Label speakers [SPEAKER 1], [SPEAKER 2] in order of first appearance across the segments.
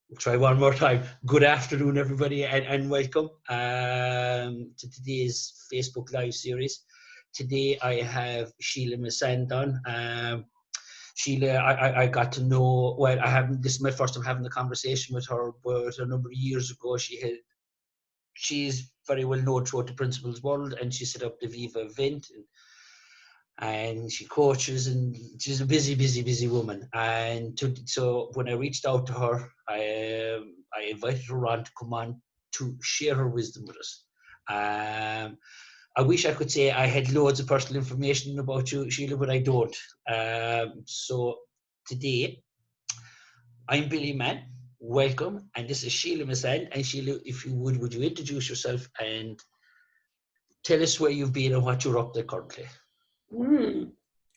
[SPEAKER 1] We'll try one more time. Good afternoon, everybody, and welcome to today's Facebook Live series. Today I have Sheela Masand on. Sheela, I got to know, well, this is my first time having a conversation with her, but a number of years ago she's very well known throughout the principals world, and she set up the Viva event, and she coaches, and she's a busy woman. And so when I reached out to her, I invited her on to come on to share her wisdom with us. I wish I could say I had loads of personal information about you, Sheela, but I don't. So today, I'm Billy Mann. Welcome, and this is Sheela Masand. And Sheela, if you would you introduce yourself and tell us where you've been and what you're up to currently?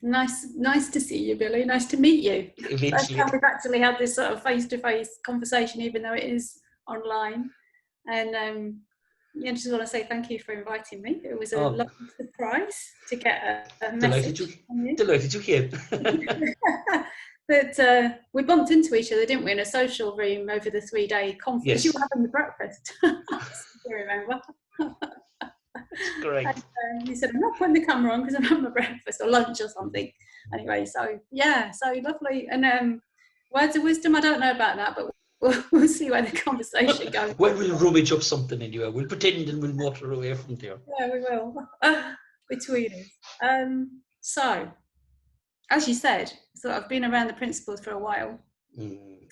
[SPEAKER 2] Nice to see you, Billy. Nice to meet you.
[SPEAKER 1] Eventually.
[SPEAKER 2] First time we've actually had this sort of face-to-face conversation, even though it is online. And I just want to say thank you for inviting me. It was a lovely surprise to get a message from you.
[SPEAKER 1] Delighted you came.
[SPEAKER 2] But we bumped into each other, didn't we, in a social room over the 3-day conference.
[SPEAKER 1] Yes.
[SPEAKER 2] You were having the breakfast. I remember.
[SPEAKER 1] Correct.
[SPEAKER 2] And he said, I'm not putting the camera on because I'm having my breakfast or lunch or something. Anyway, so lovely. And words of wisdom, I don't know about that, but we'll see where the conversation goes.
[SPEAKER 1] Well, we'll rummage up something anyway. We'll pretend and we'll motor away from there.
[SPEAKER 2] Yeah, we will. Between us. So, as you said, so I've been around the principles for a while.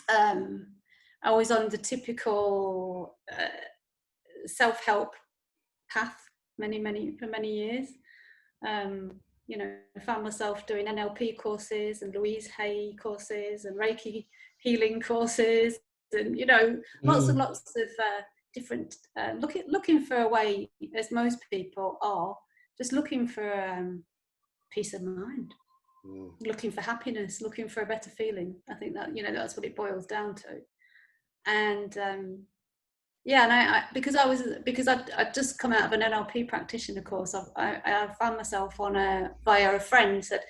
[SPEAKER 2] I was on the typical self-help path for many years. I found myself doing NLP courses and Louise Hay courses and Reiki healing courses, and lots and lots of different looking for a way, as most people are, just looking for peace of mind, looking for happiness, looking for a better feeling. I think that that's what it boils down to. And because I'd just come out of an NLP practitioner course, I found myself via a friend said,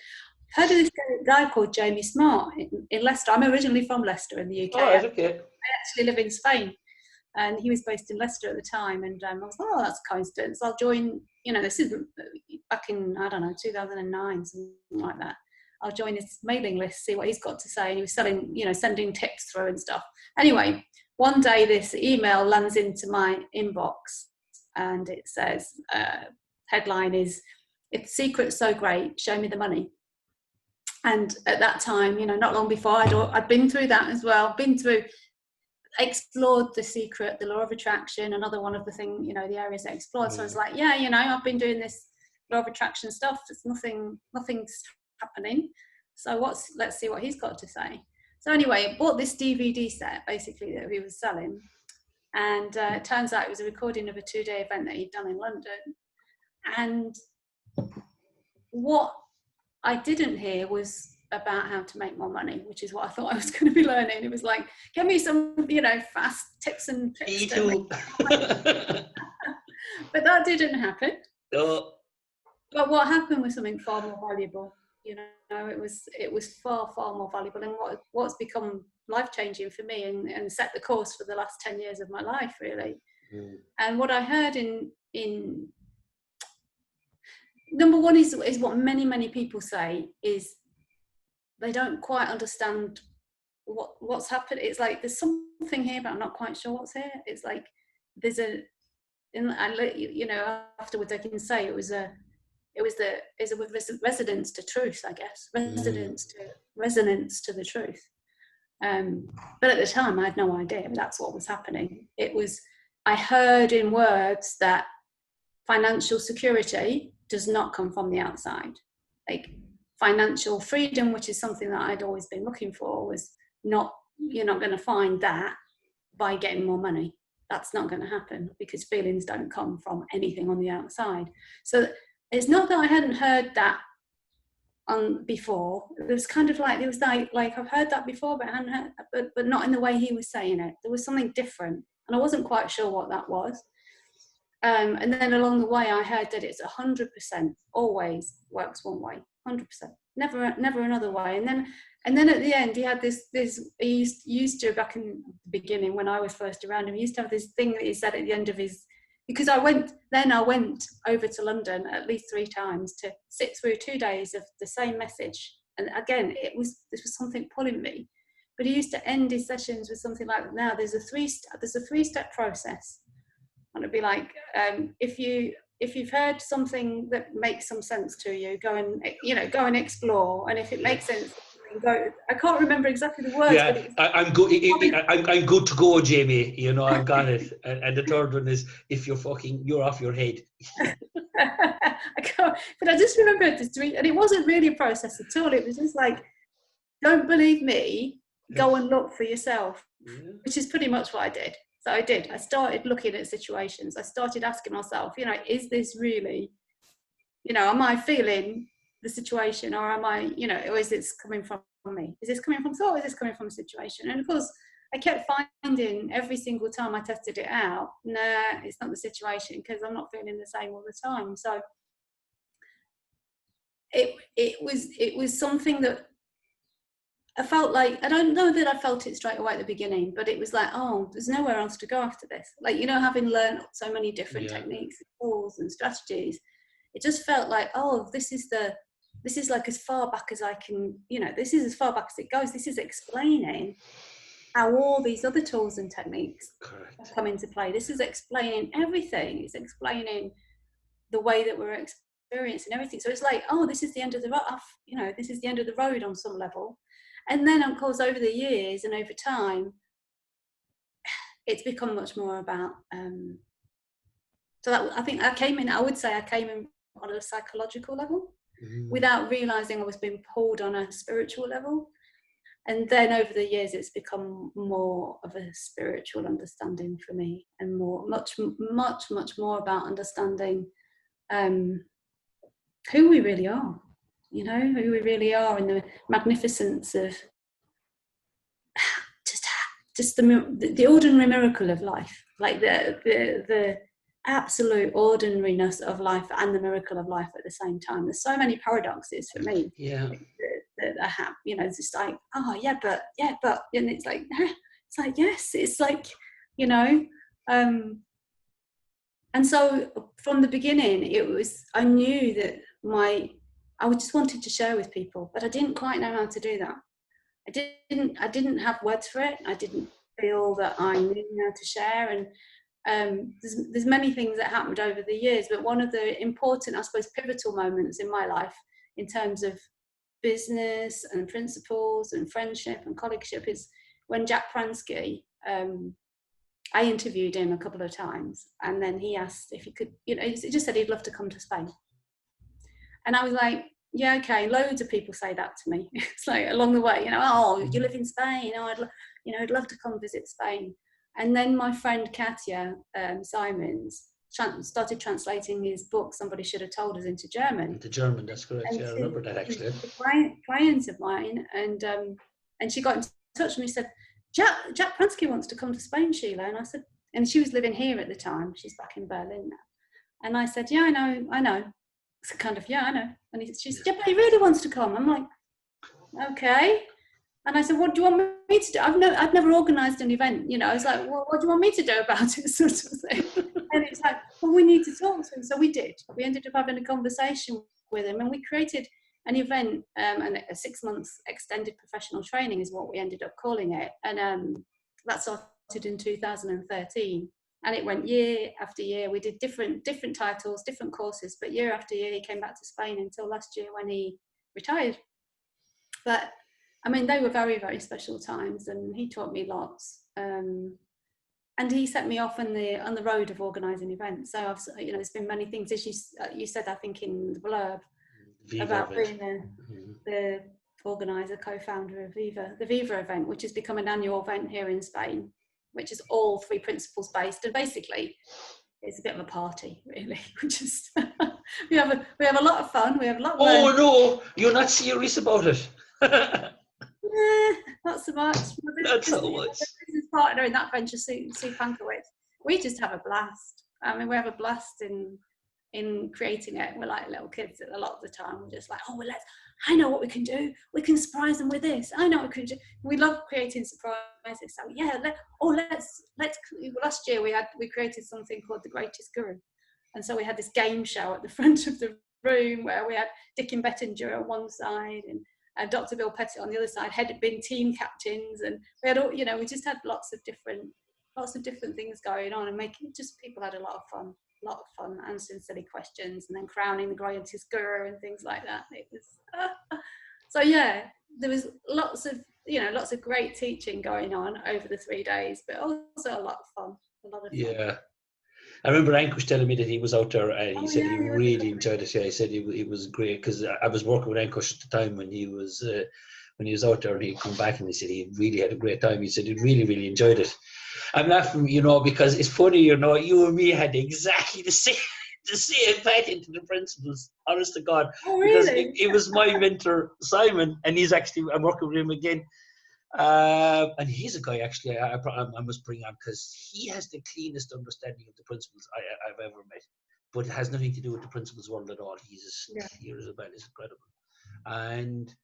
[SPEAKER 2] heard of this guy called Jamie Smart in Leicester. I'm originally from Leicester in the UK.
[SPEAKER 1] Oh, okay.
[SPEAKER 2] I actually live in Spain, and he was based in Leicester at the time. And I was like, oh, that's a coincidence. I'll join. This is back in 2009, something like that. I'll join his mailing list, see what he's got to say. And he was selling, sending tips through and stuff. Anyway, one day this email lands into my inbox, and it says, headline is, "If the secret's so great, show me the money." And at that time, not long before, I'd been through that as well, explored The Secret, the law of attraction, another one of the things, the areas I explored. So I was like, I've been doing this law of attraction stuff. It's nothing's happening. So let's see what he's got to say. So anyway, I bought this DVD set, basically, that he was selling. And it turns out it was a recording of a 2-day event that he'd done in London. And what I didn't hear was about how to make more money, which is what I thought I was going to be learning. It was like, give me some, fast tips and tricks.
[SPEAKER 1] Me too.
[SPEAKER 2] But that didn't happen.
[SPEAKER 1] No.
[SPEAKER 2] But what happened was something far more valuable. It was far more valuable, and what's become life-changing for me and set the course for the last 10 years of my life, really. And what I heard in number one is what many people say is they don't quite understand what's happened. It's like there's something here, but I'm not quite sure what's here. It's like there's afterwards I can say it was a resonance to truth, I guess. Resonance to the truth. But at the time I had no idea that's what was happening. I heard in words that financial security does not come from the outside. Like financial freedom, which is something that I'd always been looking for, was not, you're not going to find that by getting more money. That's not going to happen, because feelings don't come from anything on the outside. So it's not that I hadn't heard that before. It was kind of like, it was like I've heard that before, but I hadn't heard, but not in the way he was saying it. There was something different, and I wasn't quite sure what that was. And then along the way, I heard that it's 100% always works one way, 100%, never another way. And And then at the end, he had this he used to, back in the beginning when I was first around him, he used to have this thing that he said at the end of his, because I went over to London at least 3 times to sit through 2 days of the same message. And again, this was something pulling me. But he used to end his sessions with something like, now there's a 3-step process. And it'd be like, if you've heard something that makes some sense to you, go and explore. And if it makes sense, go. I can't remember exactly the words.
[SPEAKER 1] Yeah,
[SPEAKER 2] but
[SPEAKER 1] I'm good. I'm good to go, Jamie. You know, I've got it. And the third one is, if you're off your head.
[SPEAKER 2] I can't, but I just remember this 3, and it wasn't really a process at all. It was just like, don't believe me, go and look for yourself, which is pretty much what I did. So I did. I started looking at situations. I started asking myself, is this really, am I feeling the situation, or am I, or is this coming from me? Is this coming from thought, or is this coming from a situation? And of course, I kept finding every single time I tested it out, nah, it's not the situation, because I'm not feeling the same all the time. So it was something that I felt like, I don't know that I felt it straight away at the beginning, but it was like, oh, there's nowhere else to go after this. Like, having learned so many different techniques and tools and strategies, it just felt like, oh, this is like as far back as I can, this is as far back as it goes. This is explaining how all these other tools and techniques come into play. This is explaining everything. It's explaining the way that we're experiencing everything. So it's like, oh, this is the end of the road. This is the end of the road on some level. And then, of course, over the years and over time, it's become much more about. So that, I think I would say I came in on a psychological level, without realizing I was being pulled on a spiritual level. And then over the years, it's become more of a spiritual understanding for me, and much more about understanding who we really are, who we really are, and the magnificence of just the ordinary miracle of life, like the absolute ordinariness of life and the miracle of life at the same time. There's so many paradoxes for me. That I have, it's just like, oh yeah, but, and it's like yes, it's like, and so from the beginning, I knew that I just wanted to share with people, but I didn't quite know how to do that. I didn't have words for it. I didn't feel that I knew how to share. And there's many things that happened over the years, but one of the important, I suppose, pivotal moments in my life in terms of business and principles and friendship and colleagueship is when Jack Pransky, I interviewed him a couple of times, and then he asked if he could, he just said he'd love to come to Spain. And I was like, yeah, okay. Loads of people say that to me. It's like along the way, oh, you live in Spain. Oh, I'd love to come visit Spain. And then my friend Katya Simons started translating his book, Somebody Should Have Told Us, into German.
[SPEAKER 1] Into German, that's correct. And I remember that actually.
[SPEAKER 2] A client of mine, and she got in touch with me and said, Jack Pransky wants to come to Spain, Sheela. And I said, and she was living here at the time. She's back in Berlin now. And I said, yeah, I know. It's kind of, yeah, I know. And she said, yeah, but he really wants to come. I'm like, okay. And I said, what do you want me to do? I've never organised an event, I was like, well, what do you want me to do about it, sort of thing. And it's like, well, we need to talk to him. So we did. We ended up having a conversation with him, and we created an event, and a 6 months extended professional training is what we ended up calling it. And that started in 2013. And it went year after year. We did different titles, different courses, but year after year he came back to Spain until last year when he retired. But I mean, they were very, very special times, and he taught me lots. And he set me off on the road of organising events. So I've, there's been many things, as you said, I think in the blurb, about being the organiser, co-founder of Viva, the Viva event, which has become an annual event here in Spain, which is all 3 principles based, and basically it's a bit of a party, really. we have a lot of fun. We have a lot of
[SPEAKER 1] learning. No, you're not serious about it.
[SPEAKER 2] Not so much.
[SPEAKER 1] Not so much.
[SPEAKER 2] My business partner in that venture, Sue Pankowitz, we just have a blast. I mean, we have a blast in in creating it. We're like little kids a lot of the time. We're just like, oh, well, I know what we can do. We can surprise them with this. I know what we can do. We love creating surprises. So yeah, let's. Last year we created something called The Greatest Guru, and so we had this game show at the front of the room where we had Dick and Bettinger on one side and Dr. Bill Pettit on the other side, had been team captains, and we had all, we just had lots of different things going on, and making just people had a lot of fun answering silly questions and then crowning the greatest guru and things like that. It was so yeah, there was lots of great teaching going on over the 3 days, but also a lot of fun.
[SPEAKER 1] Yeah, I remember Ankush telling me that he was out there and he said he really enjoyed it. Yeah, he said it was great, because I was working with Ankush at the time when he was out there, and he'd come back and he said he really had a great time. He said he really, really enjoyed it. I'm laughing, because it's funny, you and me had exactly the same pattern to the principles, honest to God.
[SPEAKER 2] Oh, really?
[SPEAKER 1] Because it was my mentor, Simon, and I'm working with him again. And he's a guy, actually, I must bring on, because he has the cleanest understanding of the principles I've ever met. But it has nothing to do with the principles world at all. He's as clear as a bell. It's incredible. And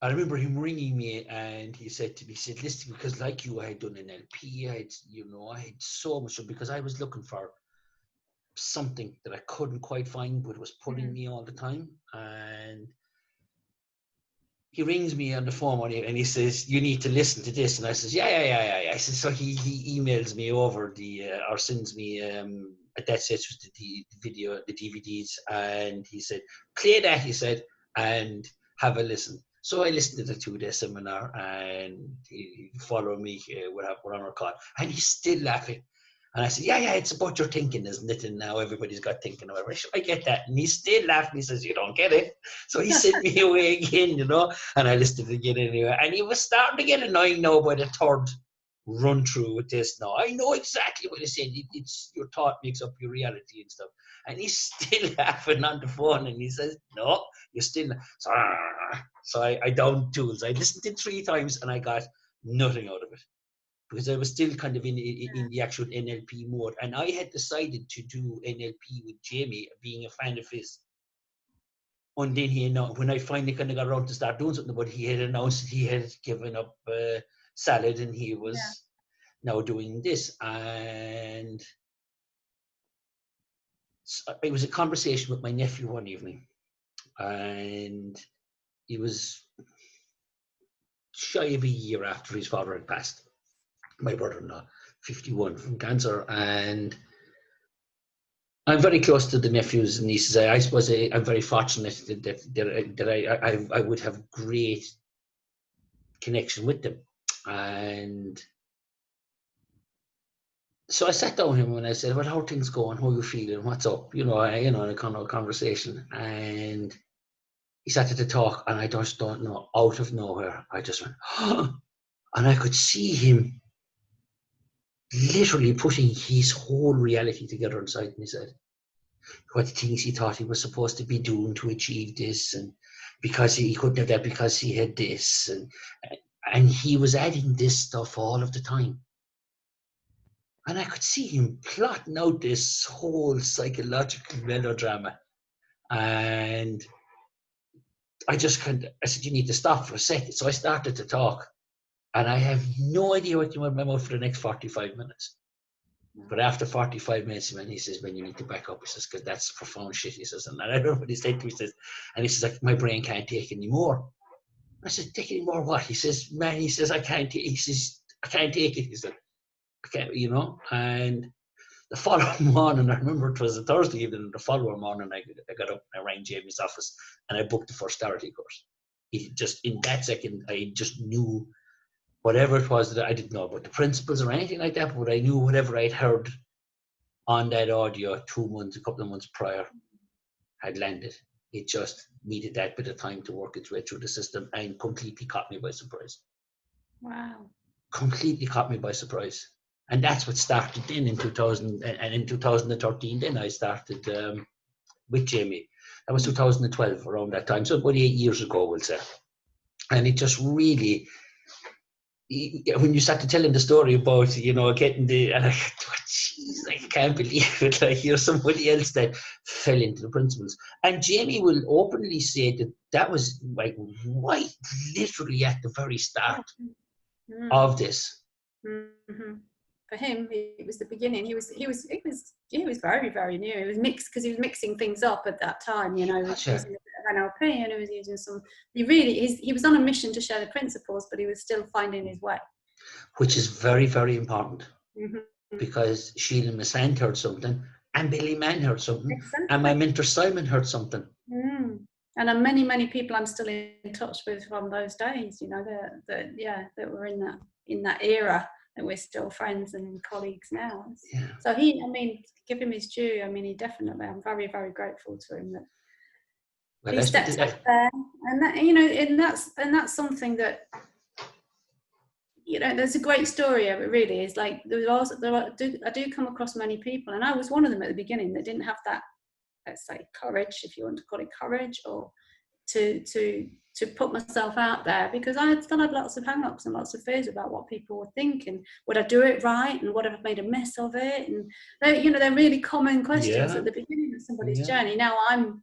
[SPEAKER 1] I remember him ringing me, and he said to me, listen, because like you, I had done an LP, I had so much, because I was looking for something that I couldn't quite find, but it was pulling me all the time. And he rings me on the phone and he says, you need to listen to this. And I says, yeah. I said, so he emails me over or sends me, at that stage was the video, the DVDs. And he said, play that, he said, and have a listen. So I listened to the 2-day seminar, and he followed me with our call, and he's still laughing. And I said, yeah, it's about your thinking, isn't it? And now everybody's got thinking or whatever. I get that. And he's still laughing. He says, you don't get it. So he sent me away again, and I listened to it again anyway. And he was starting to get annoying now by the third run through with this now. I know exactly what he's saying. It's your thought makes up your reality and stuff. And he's still laughing on the phone, and he says, no, you're still. So I downed tools. I listened to it 3 times, and I got nothing out of it, because I was still kind of in the actual NLP mode. And I had decided to do NLP with Jamie, being a fan of his. And then when I finally kind of got around to start doing something about it, he had announced that he had given up salad, and he was now doing this. And so it was a conversation with my nephew one evening, and he was shy of a year after his father had passed. My brother-in-law, 51, from cancer. And I'm very close to the nephews and nieces. I suppose I'm very fortunate that I would have great connection with them. And so I sat down with him and I said, well, how are things going? How are you feeling? What's up? In a kind of conversation. And he started to talk, and I just don't know, out of nowhere, I just went, oh, and I could see him literally putting his whole reality together inside his head. What things he thought he was supposed to be doing to achieve this, and because he couldn't have that because he had this, and he was adding this stuff all of the time. And I could see him plotting out this whole psychological melodrama. And I said, you need to stop for a second. So I started to talk, and I have no idea what came out of my mouth for the next 45 minutes. But after 45 minutes, he says, "Man, you need to back up." He says, "Because that's profound shit." He says, and I don't know what he said to me. He says, and he says, like, my brain can't take any more. I said, "Take any more what?" He says, "Man," he says, "I can't take." He says, "I can't take it." He said, "I can't," And the following morning, I remember it was a Thursday evening. The following morning, I got up and I rang Jamie's office, and I booked the first Starity course. In that second, I just knew. Whatever it was that I didn't know about the principles or anything like that, but I knew whatever I'd heard on that audio a couple of months prior had landed. It just needed that bit of time to work its way through the system, and completely caught me by surprise.
[SPEAKER 2] Wow.
[SPEAKER 1] Completely caught me by surprise. And that's what started then in 2000, and in 2013 then I started with Jamie. That was 2012, around that time, so about 8 years ago, we'll say. And it just really, when you started telling the story about, getting and I thought, geez, I can't believe it. Like, you're somebody else that fell into the principles. And Jamie will openly say that that was like right, literally at the very start of this.
[SPEAKER 2] Mm-hmm. For him, it was the beginning. He was very, very new. It was mixed because he was mixing things up at that time. You know, he was using a bit of NLP, and he was using some. He was on a mission to share the principles, but he was still finding his way.
[SPEAKER 1] Which is very, very important,
[SPEAKER 2] mm-hmm.
[SPEAKER 1] because Sheela Masand heard something, and Billy Mann heard something,
[SPEAKER 2] Exactly.
[SPEAKER 1] and my mentor Simon heard something.
[SPEAKER 2] And many, many people I'm still in touch with from those days. You know, that were in that era. And we're still friends and colleagues now.
[SPEAKER 1] Yeah.
[SPEAKER 2] So give him his due. I'm very, very grateful to him that he stepped up there, and that, you know, and that's something that, you know, there's a great story of it. Really, is like I do come across many people, and I was one of them at the beginning that didn't have that, let's say, courage, if you want to call it courage, or to put myself out there, because I still had lots of hang-ups and lots of fears about what people would think, and would I do it right, and would I have made a mess of it, and they're really common questions at the beginning of somebody's journey. Now I've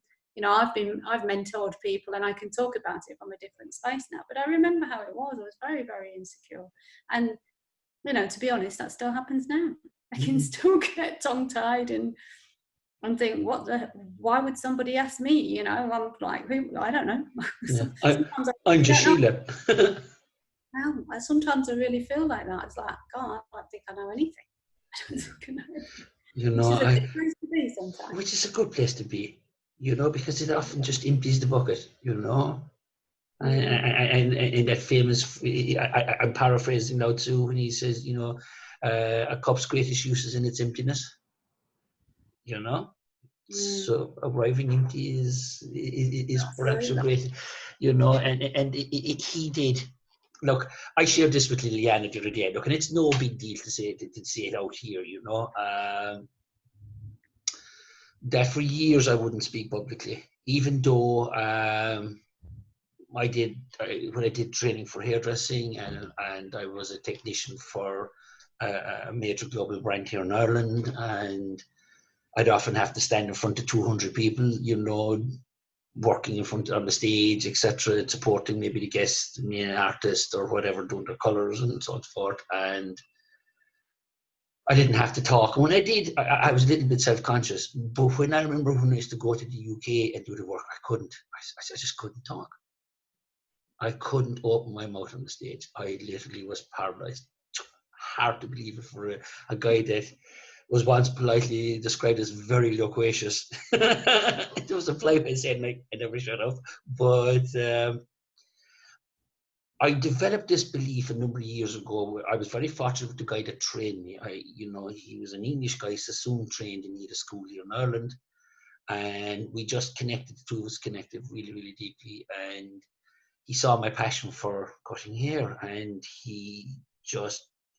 [SPEAKER 2] mentored people, and I can talk about it from a different space now, but I remember how it was. I was very, very insecure, and, you know, to be honest, that still happens now. I can still get tongue-tied and think, why would somebody ask me? You know, I'm like, who? I don't know.
[SPEAKER 1] I'm just Sheela.
[SPEAKER 2] Sometimes I really feel like that. It's like, God, I don't think I know anything. I don't think I know.
[SPEAKER 1] You know,
[SPEAKER 2] which is a good place to be sometimes.
[SPEAKER 1] Which is a good place to be, you know, because it often just empties the bucket, you know. And that famous, I'm paraphrasing now too, when he says, you know, a cup's greatest use is in its emptiness. You know, so arriving empty is perhaps a great, you know, and he did. Look, I shared this with Liliana the other day. Look, and it's no big deal to say it out here, you know. That for years I wouldn't speak publicly, even though when I did training for hairdressing, and I was a technician for a major global brand here in Ireland, and I'd often have to stand in front of 200 people, you know, working in front on the stage, etc., supporting maybe the guest, the main artist or whatever, doing their colours and so forth. And I didn't have to talk. And when I did, I was a little bit self-conscious. But when I remember when I used to go to the UK and do the work, I couldn't. I just couldn't talk. I couldn't open my mouth on the stage. I literally was paralyzed. Hard to believe it for a guy that was once politely described as very loquacious. It was a polite saying, like, I never shut up. But I developed this belief a number of years ago. I was very fortunate with the guy that trained me. He was an English guy, Sassoon trained in a school here in Ireland. And we just connected, the two of us connected really, really deeply. And he saw my passion for cutting hair, and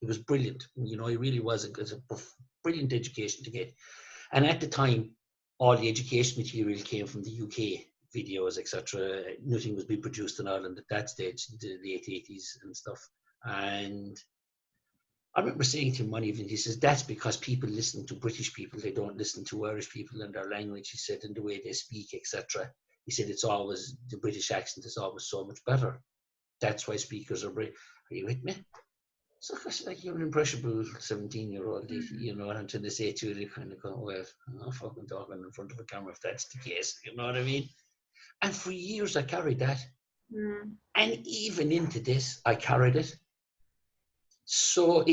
[SPEAKER 1] it was brilliant. You know, it really was a brilliant education to get. And at the time, all the education material came from the UK, videos, etc. Nothing was being produced in Ireland at that stage, in the late 80s and stuff. And I remember saying to him one evening, he says, that's because people listen to British people, they don't listen to Irish people and their language, he said, and the way they speak, etc. He said, it's always, the British accent is always so much better. That's why speakers are British. Are you with me? So I said, like, you're an impressionable 17-year-old, you know, until they say to you, they kind of go, well, I'm not fucking talking in front of a camera if that's the case, you know what I mean? And for years I carried that. And even into this, I carried it. So,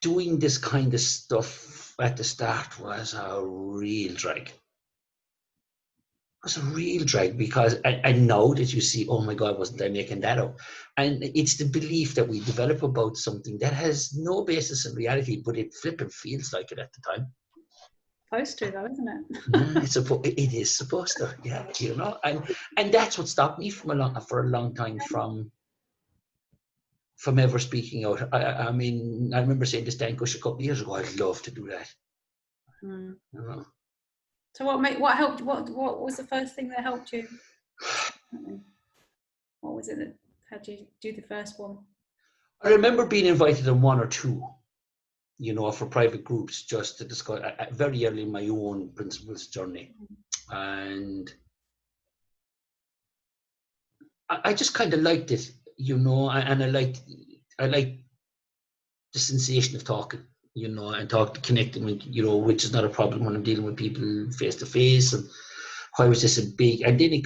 [SPEAKER 1] doing this kind of stuff at the start was a real drag. It was a real drag, because I know that you see, oh my God, wasn't I making that up? And it's the belief that we develop about something that has no basis in reality, but it flipping feels like it at the time.
[SPEAKER 2] Supposed to, though, isn't it?
[SPEAKER 1] It is supposed to, yeah, you know. And that's what stopped me for a long time from ever speaking out. I mean, I remember saying to Stan Cush a couple of years ago, I'd love to do that. You know?
[SPEAKER 2] So what helped? What was the first thing that helped you? What was it that had you do the first one?
[SPEAKER 1] I remember being invited on one or two, you know, for private groups, just to discuss very early in my own principles journey. And I just kind of liked it, you know, and I like the sensation of talking, you know, and connecting with, you know, which is not a problem when I'm dealing with people face to face. And why was this a big, and then it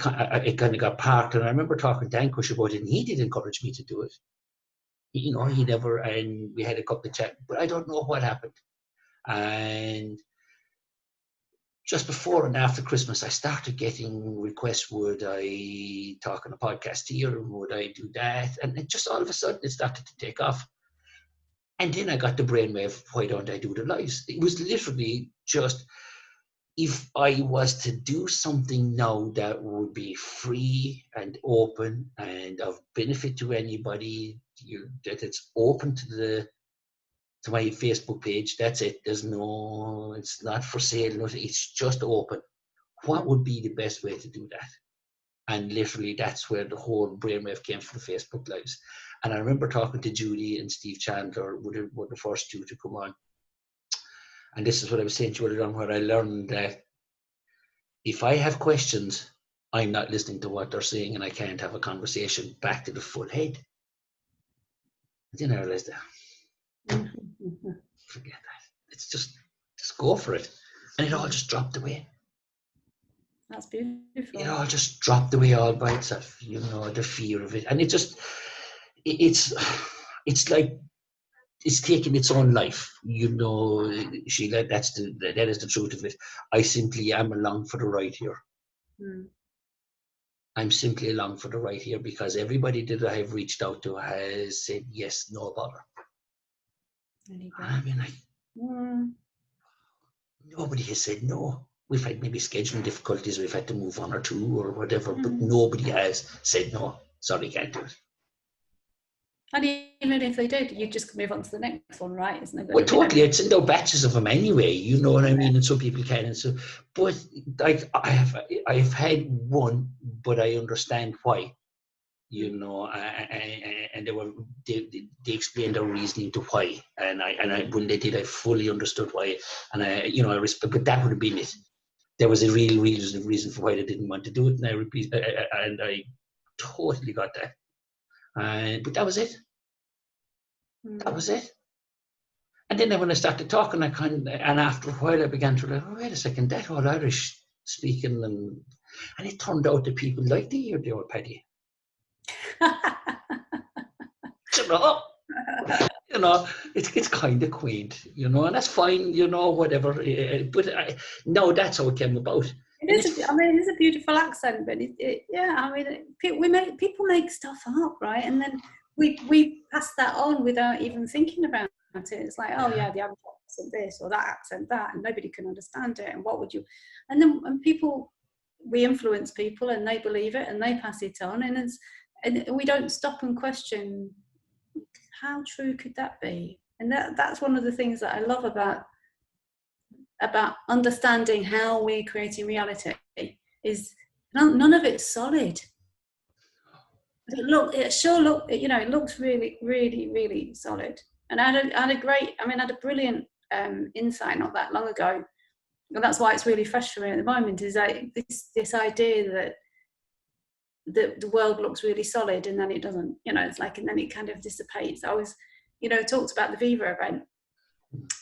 [SPEAKER 1] kind of got parked. And I remember talking to Ankush about it, and he did encourage me to do it. You know, he never, and we had a couple of chats, but I don't know what happened. And just before and after Christmas, I started getting requests, would I talk on a podcast here, and would I do that? And it just all of a sudden, it started to take off. And then I got the brainwave, why don't I do the lives? It was literally just, if I was to do something now that would be free and open and of benefit to anybody, that it's open to my Facebook page, that's it. There's no, it's not for sale, it's just open. What would be the best way to do that? And literally that's where the whole brainwave came from, the Facebook Lives. And I remember talking to Judy and Steve Chandler, were the first two to come on. And this is what I was saying to you earlier on, where I learned that if I have questions, I'm not listening to what they're saying, and I can't have a conversation back to the full head. And then I realized that, forget that. It's just go for it. And it all just dropped away.
[SPEAKER 2] That's beautiful.
[SPEAKER 1] It all just dropped away all by itself, you know, the fear of it. And it just, it's like, it's taking its own life, you know, Sheela, that is the truth of it. I simply am along for the ride here. I'm simply along for the ride here because everybody that I have reached out to has said yes, no bother. I mean, nobody has said no. We've had maybe scheduling difficulties, we've had to move one or two or whatever, but nobody has said no, sorry, can't do it.
[SPEAKER 2] And even if they did, you'd just move on to the next one, right? Isn't it?
[SPEAKER 1] Well, totally. It's in their batches of them anyway. You know what I mean? And so people can. And so, but like I've had one, but I understand why. You know, and they explained their reasoning to why, and I when they did, I fully understood why, and I respect. But that would have been it. There was a real reason for why they didn't want to do it, and I totally got that. But that was it. That was it. And then when I started talking, and after a while I began to like, oh, wait a second, that all Irish speaking, and it turned out that people liked to hear the old Paddy. You know, it's kind of quaint, you know, and that's fine, you know, whatever. But no, that's how it came about.
[SPEAKER 2] It is a beautiful accent, but people make stuff up, right? And then we pass that on without even thinking about it. It's like, oh yeah, the Irish accent this or that accent that, and nobody can understand it. And what would you? And then we influence people, and they believe it, and they pass it on, and we don't stop and question how true could that be. And that's one of the things that I love about understanding how we're creating reality is none of it's solid. It looks really, really, really solid. And I had a brilliant insight not that long ago, and that's why it's really fresh for me at the moment. Is that this idea that the world looks really solid and then it doesn't. You know, it's like, and then it kind of dissipates. I was, talked about the Viva event.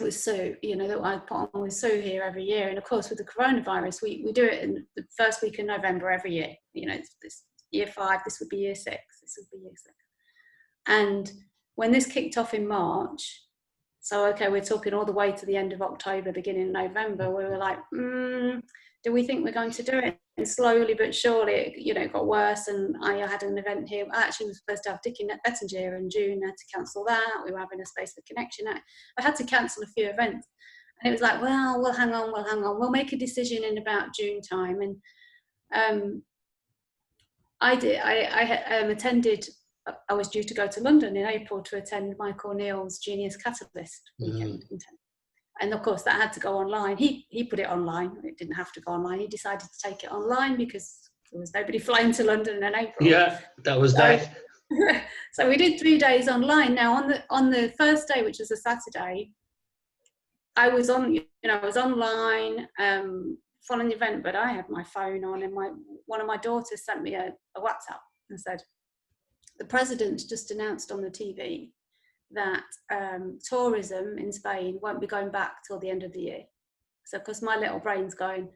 [SPEAKER 2] With Sue, that I put on with Sue here every year, and of course with the coronavirus, we do it in the first week in November every year. It's this year 5, this would be year 6, this would be year 6. And when this kicked off in March, so okay, we're talking all the way to the end of October, beginning of November, we were like, do we think we're going to do it? And slowly but surely, it got worse. And I had an event here. I actually was supposed to have Dickie Bettinger in June. I had to cancel that. We were having a Space for Connection. I had to cancel a few events. And it was like, well, we'll hang on. We'll make a decision in about June time. And I did. I attended, I was due to go to London in April to attend Michael Neal's Genius Catalyst weekend. And of course that had to go online. He put it online. It didn't have to go online. He decided to take it online because there was nobody flying to London in April.
[SPEAKER 1] Yeah, that was that.
[SPEAKER 2] So we did 3 days online. Now on the first day, which was a Saturday, I was on, I was online following the event, but I had my phone on, and one of my daughters sent me a WhatsApp and said, the president's just announced on the TV that tourism in Spain won't be going back till the end of the year. So, of course, my little brain's going,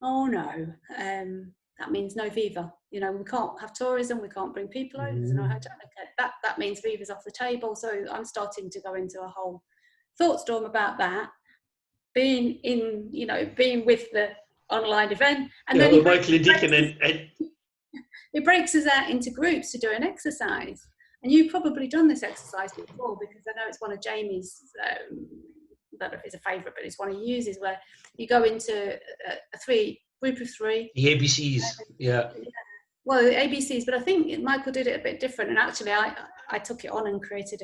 [SPEAKER 2] oh no, that means no Viva. We can't have tourism, we can't bring people over. There's no hotel. Okay, that means Viva's off the table. So I'm starting to go into a whole thought storm about that. Being with the online event, and then it breaks us out into groups to do an exercise. And you've probably done this exercise before, because I know it's one of Jamie's, I don't know if it's a favourite, but it's one he uses, where you go into a group of three.
[SPEAKER 1] The ABCs, yeah.
[SPEAKER 2] Well, the ABCs, but I think Michael did it a bit different. And actually, I took it on and created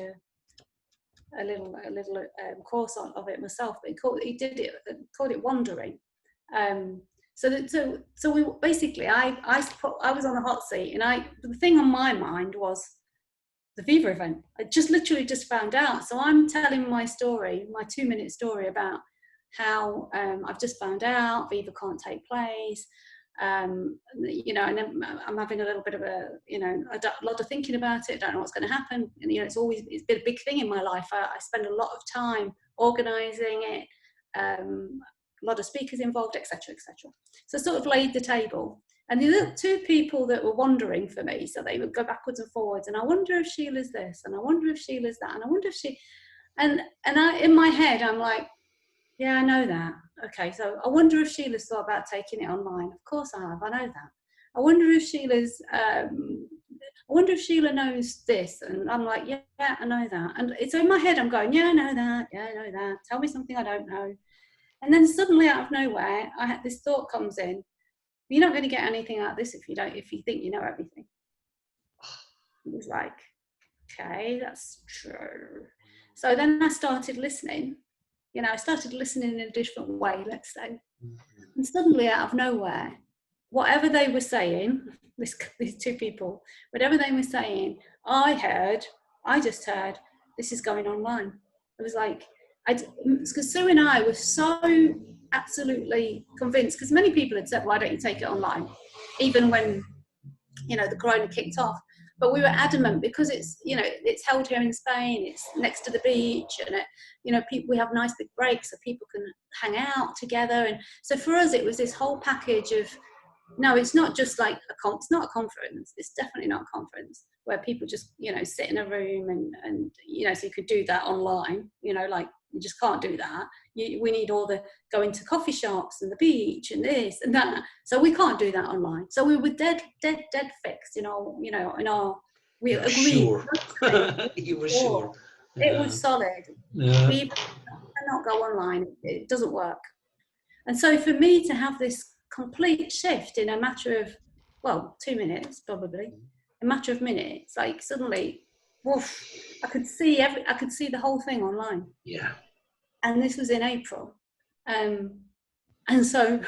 [SPEAKER 2] a little course of it myself. But he called it wandering. So we basically, I was on the hot seat, and the thing on my mind was the Viva event. I literally found out. So I'm telling my story, my 2-minute story about how I've just found out Viva can't take place. And then I'm having a little bit of a lot of thinking about it. Don't know what's going to happen. And it's been a big thing in my life. I spend a lot of time organising it. A lot of speakers involved, etc., etc. So sort of laid the table. And the two people that were wandering for me, so they would go backwards and forwards, and I wonder if Sheila's this, and I wonder if Sheila's that, and I wonder if she, and I, in my head, I'm like, yeah, I know that. Okay, so I wonder if Sheila's thought about taking it online. Of course I have, I know that. I wonder if Sheila knows this, and I'm like, yeah, I know that. And it's in my head, I'm going, yeah, I know that. Tell me something I don't know. And then suddenly, out of nowhere, this thought comes in. You're not going to get anything out of this if you think you know everything. It was like, okay, that's true. So then I started listening. I started listening in a different way, let's say. And suddenly, out of nowhere, whatever they were saying, these two people, whatever they were saying, I just heard, this is going online. It was like, because Sue and I were so absolutely convinced, because many people had said, why don't you take it online, even when the corona kicked off. But we were adamant, because it's held here in Spain, it's next to the beach, and we have nice big breaks so people can hang out together. And so for us, it was this whole package of, no, it's not just like it's not a conference. It's definitely not a conference where people just sit in a room and so you could do that online. Like, you just can't do that. We need all the going to coffee shops and the beach and this and that. So we can't do that online. So we were dead fixed. We agreed.
[SPEAKER 1] Sure. You were sure.
[SPEAKER 2] It was solid.
[SPEAKER 1] Yeah.
[SPEAKER 2] We cannot go online. It doesn't work. And so for me to have this complete shift in a matter of 2 minutes, probably a matter of minutes, like suddenly, woof, I could see the whole thing online.
[SPEAKER 1] Yeah.
[SPEAKER 2] And this was in April, and so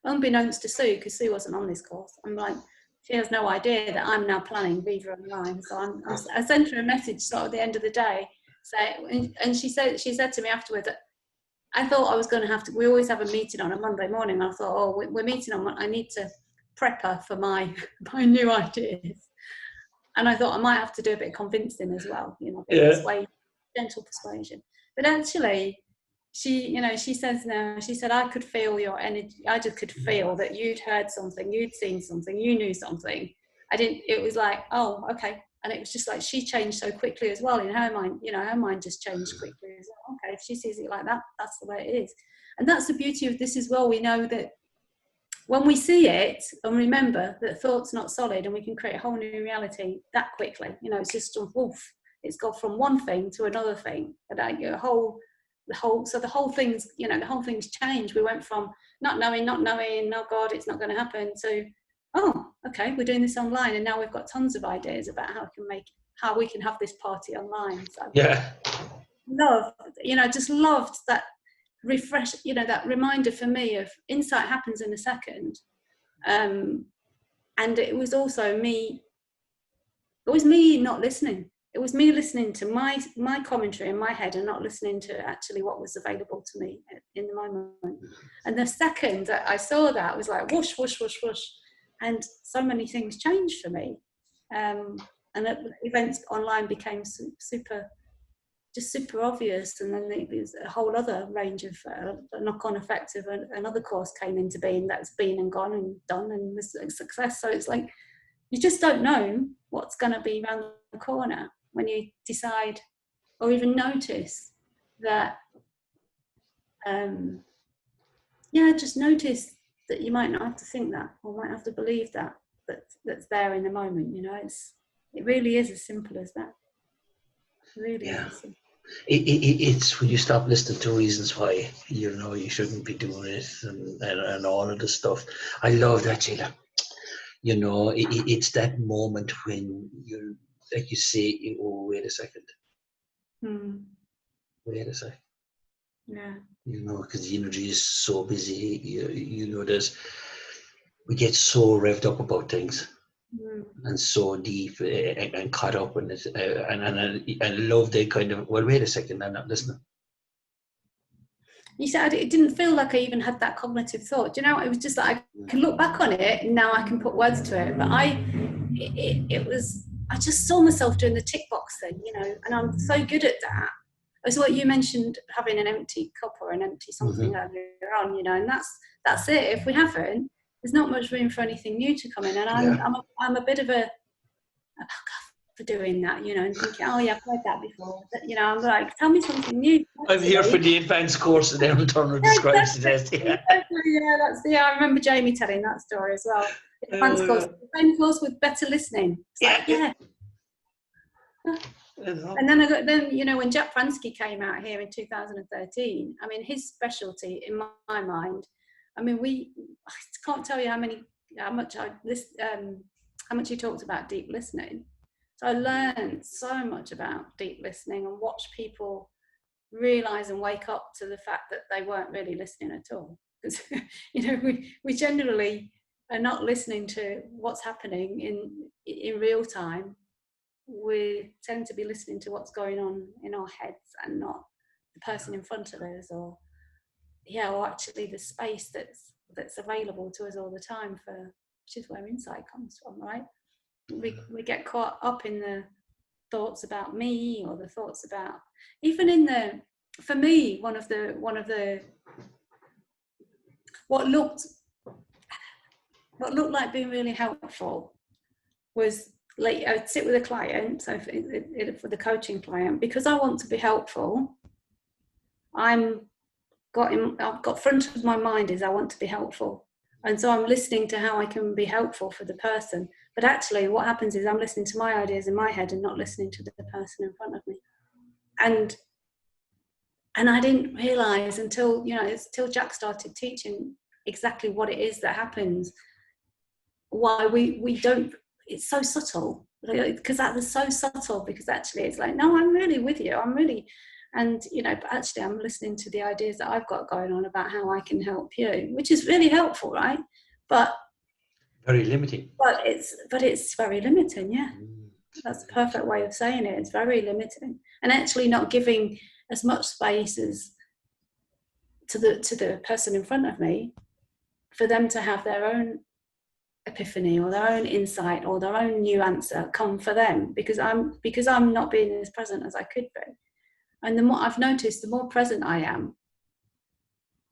[SPEAKER 2] unbeknownst to Sue, because Sue wasn't on this course, I'm like, she has no idea that I'm now planning Viva Online. So I sent her a message sort of at the end of the day, and she said to me afterwards that I thought I was going to have to. We always have a meeting on a Monday morning. I thought, we're meeting on. I need to prep her for my new ideas, and I thought I might have to do a bit of convincing as well. Gentle persuasion. But actually, she says now. She said, I could feel your energy. I just could feel that you'd heard something, you'd seen something, you knew something. It was like, oh, okay. And it was just like, she changed so quickly as well in her mind. Her mind just changed quickly as well. Okay, if she sees it like that, that's the way it is. And that's the beauty of this as well. We know that when we see it and remember that thought's not solid, and we can create a whole new reality that quickly. It's just it's gone from one thing to another thing. And the whole thing's changed. We went from not knowing, oh God, it's not going to happen, to, oh, okay, we're doing this online, and now we've got tons of ideas about how we can have this party online. So
[SPEAKER 1] yeah,
[SPEAKER 2] just loved that refresh, that reminder for me of insight happens in a second. And it was also me. It was me not listening. it was me listening to my commentary in my head and not listening to actually what was available to me in the moment. And the second that I saw that, it was like whoosh, whoosh, whoosh, whoosh. And so many things changed for me. And events online became super obvious. And then there was a whole other range of knock-on effects of another course came into being that's been and gone and done and was a success. So it's like, you just don't know what's going to be around the corner when you decide or even notice that, just notice that you might not have to think that or might have to believe that's there in the moment. It really is as simple as that. It really is.
[SPEAKER 1] It's when you stop listening to reasons why you shouldn't be doing it and all of the stuff. I love that, Sheela. It's that moment when you, like you say, oh, wait a second. Wait a second.
[SPEAKER 2] Yeah.
[SPEAKER 1] Because the energy is so busy. We get so revved up about things and so deep and caught up in it. And I love the kind of, well, wait a second, I'm not listening.
[SPEAKER 2] You said it didn't feel like I even had that cognitive thought. It was just like I can look back on it and now I can put words to it. But I just saw myself doing the tick box thing, and I'm so good at that. It's what you mentioned, having an empty cup or an empty something earlier on, and that's it. If we haven't, there's not much room for anything new to come in. And I'm a bit of a for doing that, and thinking, oh yeah, I've heard that before. But, I'm like, tell me something new.
[SPEAKER 1] I'm here for the advanced course that Aaron Turner describes it as.
[SPEAKER 2] I remember Jamie telling that story as well. The advanced course, the same course with better listening. And then when Jack Pransky came out here in 2013, I mean, his specialty in my mind, I mean, I can't tell you how much he talked about deep listening. So I learned so much about deep listening and watched people realize and wake up to the fact that they weren't really listening at all. Because, we generally are not listening to what's happening in real time. We tend to be listening to what's going on in our heads and not the person in front of us, or actually the space that's available to us all the time, which is where insight comes from, right? We get caught up in the thoughts about me, or the thoughts about, even for me, one of the what looked like being really helpful was, like, I would sit with a client, so for the coaching client, because I want to be helpful, I've got front of my mind is I want to be helpful. And so I'm listening to how I can be helpful for the person. But actually what happens is I'm listening to my ideas in my head and not listening to the person in front of me. And I didn't realise until Jack started teaching exactly what it is that happens, why we don't, it's so subtle, because that is so subtle, because actually it's like, no, I'm really with you, but actually I'm listening to the ideas that I've got going on about how I can help you, which is really helpful, right? But
[SPEAKER 1] very limiting.
[SPEAKER 2] But it's very limiting, yeah. That's the perfect way of saying it. It's very limiting, and actually not giving as much space as to the person in front of me for them to have their own epiphany or their own insight or their own new answer come for them, because I'm not being as present as I could be. And the more I've noticed, the more present I am,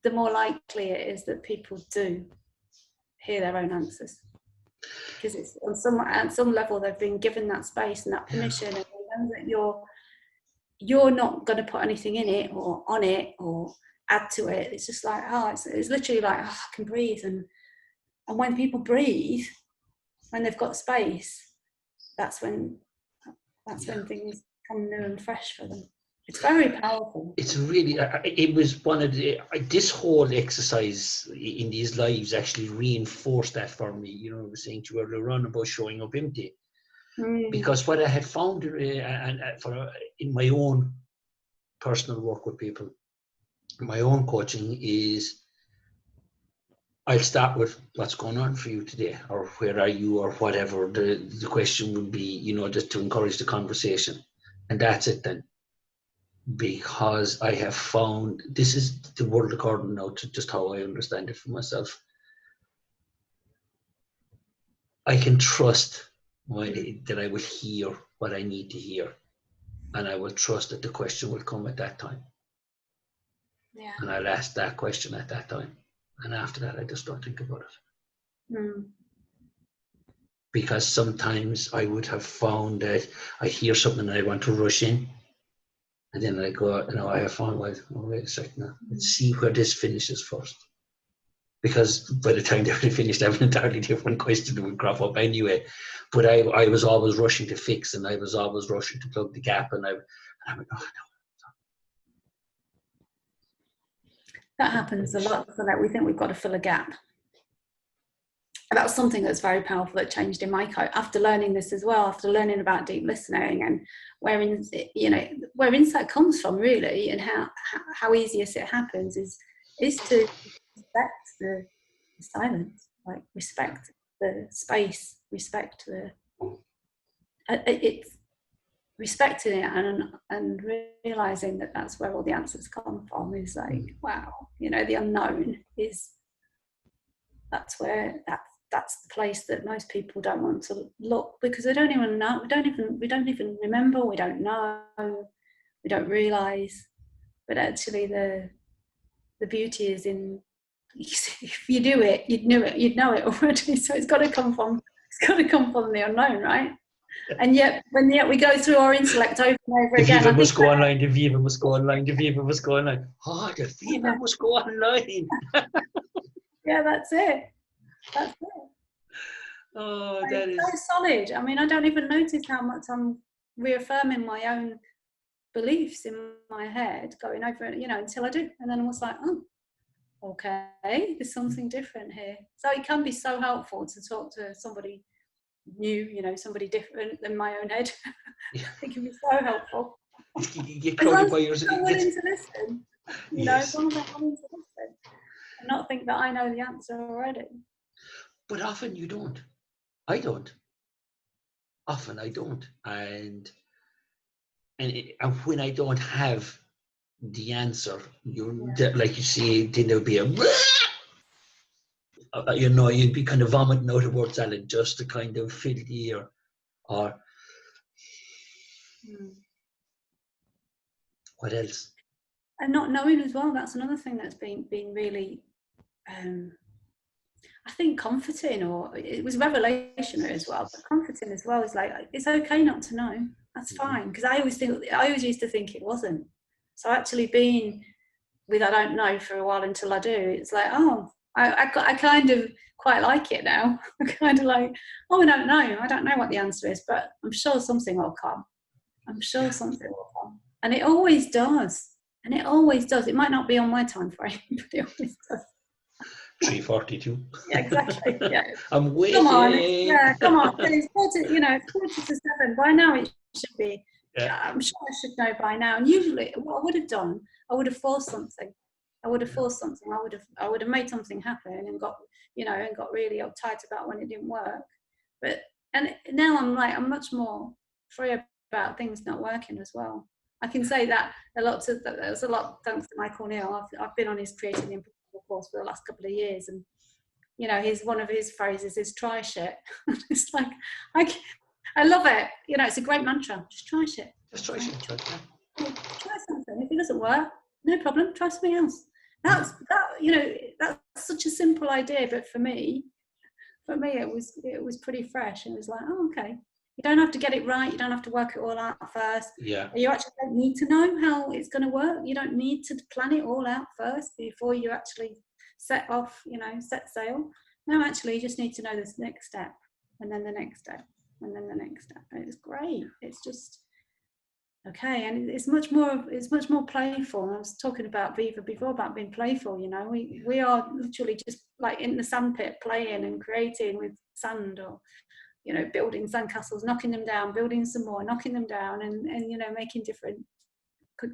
[SPEAKER 2] the more likely it is that people do hear their own answers, because it's at some level they've been given that space and that permission, and they know that you're not going to put anything in it or on it or add to it. It's just like, it's literally like, I can breathe. And when people breathe, when they've got space, that's when things come new and fresh for them. It's very powerful.
[SPEAKER 1] It's really, it was one of this whole exercise in these lives actually reinforced that for me. I was saying to you earlier on about showing up empty. Because what I had found in my own personal work with people, my own coaching, is I'll start with what's going on for you today, or where are you, or whatever the question would be, just to encourage the conversation. And that's it then. Because I have found, this is the world according now to just how I understand it for myself. I can trust that I will hear what I need to hear. And I will trust that the question will come at that time.
[SPEAKER 2] Yeah.
[SPEAKER 1] And I'll ask that question at that time. And after that, I just don't think about it.
[SPEAKER 2] Mm.
[SPEAKER 1] Because sometimes I would have found that I hear something and I want to rush in. And then I go, I have found, wait a second now. Let's see where this finishes first. Because by the time they would have finished, I have an entirely different question that would crop up anyway. But I was always rushing to fix, and I was always rushing to plug the gap, and I'm like, oh no.
[SPEAKER 2] That happens a lot, so that we think we've got to fill a gap. And that was something that's very powerful that changed in my coach after learning this as well, after learning about deep listening and where insight comes from really, and how easiest it happens is to respect the silence, like respect the space, respect it's respecting it and realizing that that's where all the answers come from is like, wow, the unknown is, that's the place that most people don't want to look, because they don't even know, we don't even remember, we don't know, we don't realize. But actually the beauty is in, if you do it, you'd know it already. So it's got to come from the unknown, right? And yet we go through our intellect over and over again.
[SPEAKER 1] The Viva must go online, the Viva must go online, the Viva must go online. Oh, the Viva must go online.
[SPEAKER 2] Yeah, that's it. That's it.
[SPEAKER 1] Oh, that is
[SPEAKER 2] so solid. I mean, I don't even notice how much I'm reaffirming my own beliefs in my head, going over it, until I do. And then I was like, oh, okay, there's something different here. So it can be so helpful to talk to somebody new, somebody different than my own head.
[SPEAKER 1] Yeah.
[SPEAKER 2] It can be so helpful.
[SPEAKER 1] You get crowded by yours.
[SPEAKER 2] I'm willing to listen.
[SPEAKER 1] Yes.
[SPEAKER 2] As long as I'm willing to listen and not think that I know the answer already.
[SPEAKER 1] But often you don't. I don't. Often I don't. And when I don't have the answer, like you see, then there'll be a you'd be kind of vomiting out a word salad just to kind of fill the ear, or what else?
[SPEAKER 2] And not knowing as well, that's another thing that's been really I think comforting, or it was revelationary as well, but comforting as well is like, it's okay not to know, that's fine, because I always used to think it wasn't. So actually being with I don't know for a while until I do, it's like, oh, I kind of quite like it now. I'm kind of like, oh, I don't know what the answer is, but I'm sure something will come. Something will come. And it always does. It might not be on my time frame, but it always does.
[SPEAKER 1] 3:42.
[SPEAKER 2] Yeah, exactly. Yeah.
[SPEAKER 1] I'm waiting.
[SPEAKER 2] Come on. It's 4:47. By now it should be. Yeah. I'm sure I should know by now. And usually, what I would have done, I would have forced something. I would have made something happen and got really uptight about when it didn't work. And now I'm much more free about things not working as well. I can say that there's a lot thanks to Michael Neal. I've been on his Creating the Impossible course for the last couple of years, and one of his phrases is try shit. It's like I love it. It's a great mantra. Just try shit.
[SPEAKER 1] Just try shit.
[SPEAKER 2] Try something. If it doesn't work, no problem. Try something else. That's such a simple idea, but for me it was pretty fresh. And it was like, oh, okay. You don't have to get it right. You don't have to work it all out first.
[SPEAKER 1] Yeah.
[SPEAKER 2] You actually don't need to know how it's going to work. You don't need to plan it all out first before you actually set off, set sail. No, actually, you just need to know this next step, and then the next step, and then the next step. And it's great. It's just okay, and it's much more playful. I was talking about Viva before, about being playful. We are literally just like in the sandpit playing and creating with sand, or building sandcastles, knocking them down, building some more, knocking them down, and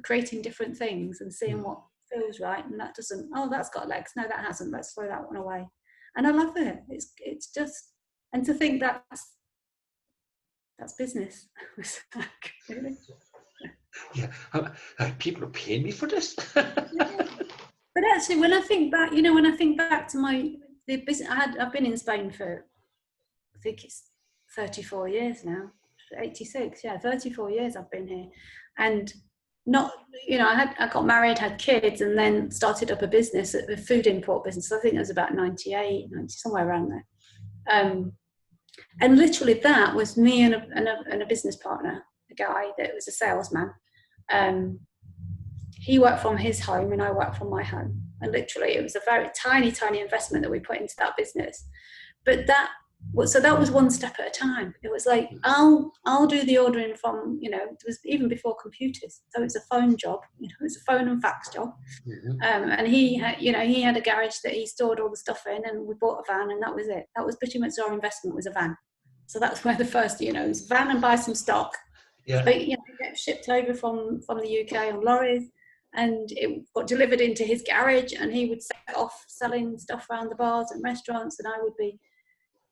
[SPEAKER 2] creating different things and seeing what feels right. And that doesn't, oh, that's got legs, no, that hasn't, let's throw that one away. And I love it. It's just, and to think that's business. Really?
[SPEAKER 1] Yeah, people are paying me for this.
[SPEAKER 2] But actually, when I think back, when I think back to the business, I've been in Spain for, I think it's 34 years now, 86, yeah, 34 years I've been here. And not, I got married, had kids, and then started up a business, a food import business. I think it was about 98, 90, somewhere around there. And literally that was me and a business partner, a guy that was a salesman. He worked from his home and I worked from my home. And literally it was a very tiny, tiny investment that we put into that business. But that was one step at a time. It was like, I'll do the ordering from, it was even before computers. So it's a phone job, it was a phone and fax job. And he had a garage that he stored all the stuff in, and we bought a van, and that was it. That was pretty much our investment, was a van. So that's where the first, it was van and buy some stock.
[SPEAKER 1] Yeah.
[SPEAKER 2] But, it got shipped over from the UK on lorries, and it got delivered into his garage, and he would set off selling stuff around the bars and restaurants, and I would be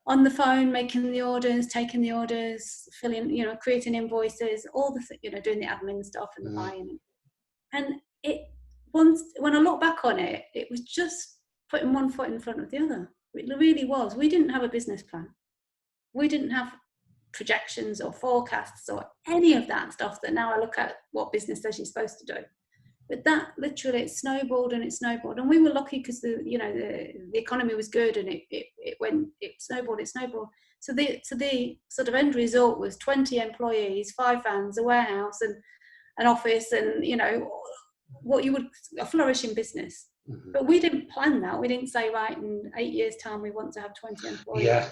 [SPEAKER 2] on the phone making the orders, taking the orders, filling, creating invoices, all the doing the admin stuff and the buying. And when I look back on it, it was just putting one foot in front of the other. It really was. We didn't have a business plan. We didn't have projections or forecasts or any of that stuff that now I look at what business says you're supposed to do. But that literally, it snowballed and it snowballed, and we were lucky because the economy was good, and it snowballed. So the sort of end result was 20 employees, 5 vans, a warehouse, and an office, and what you would a flourishing business. But we didn't plan that. We didn't say, right, in 8 years' time we want to have 20 employees.
[SPEAKER 1] Yeah.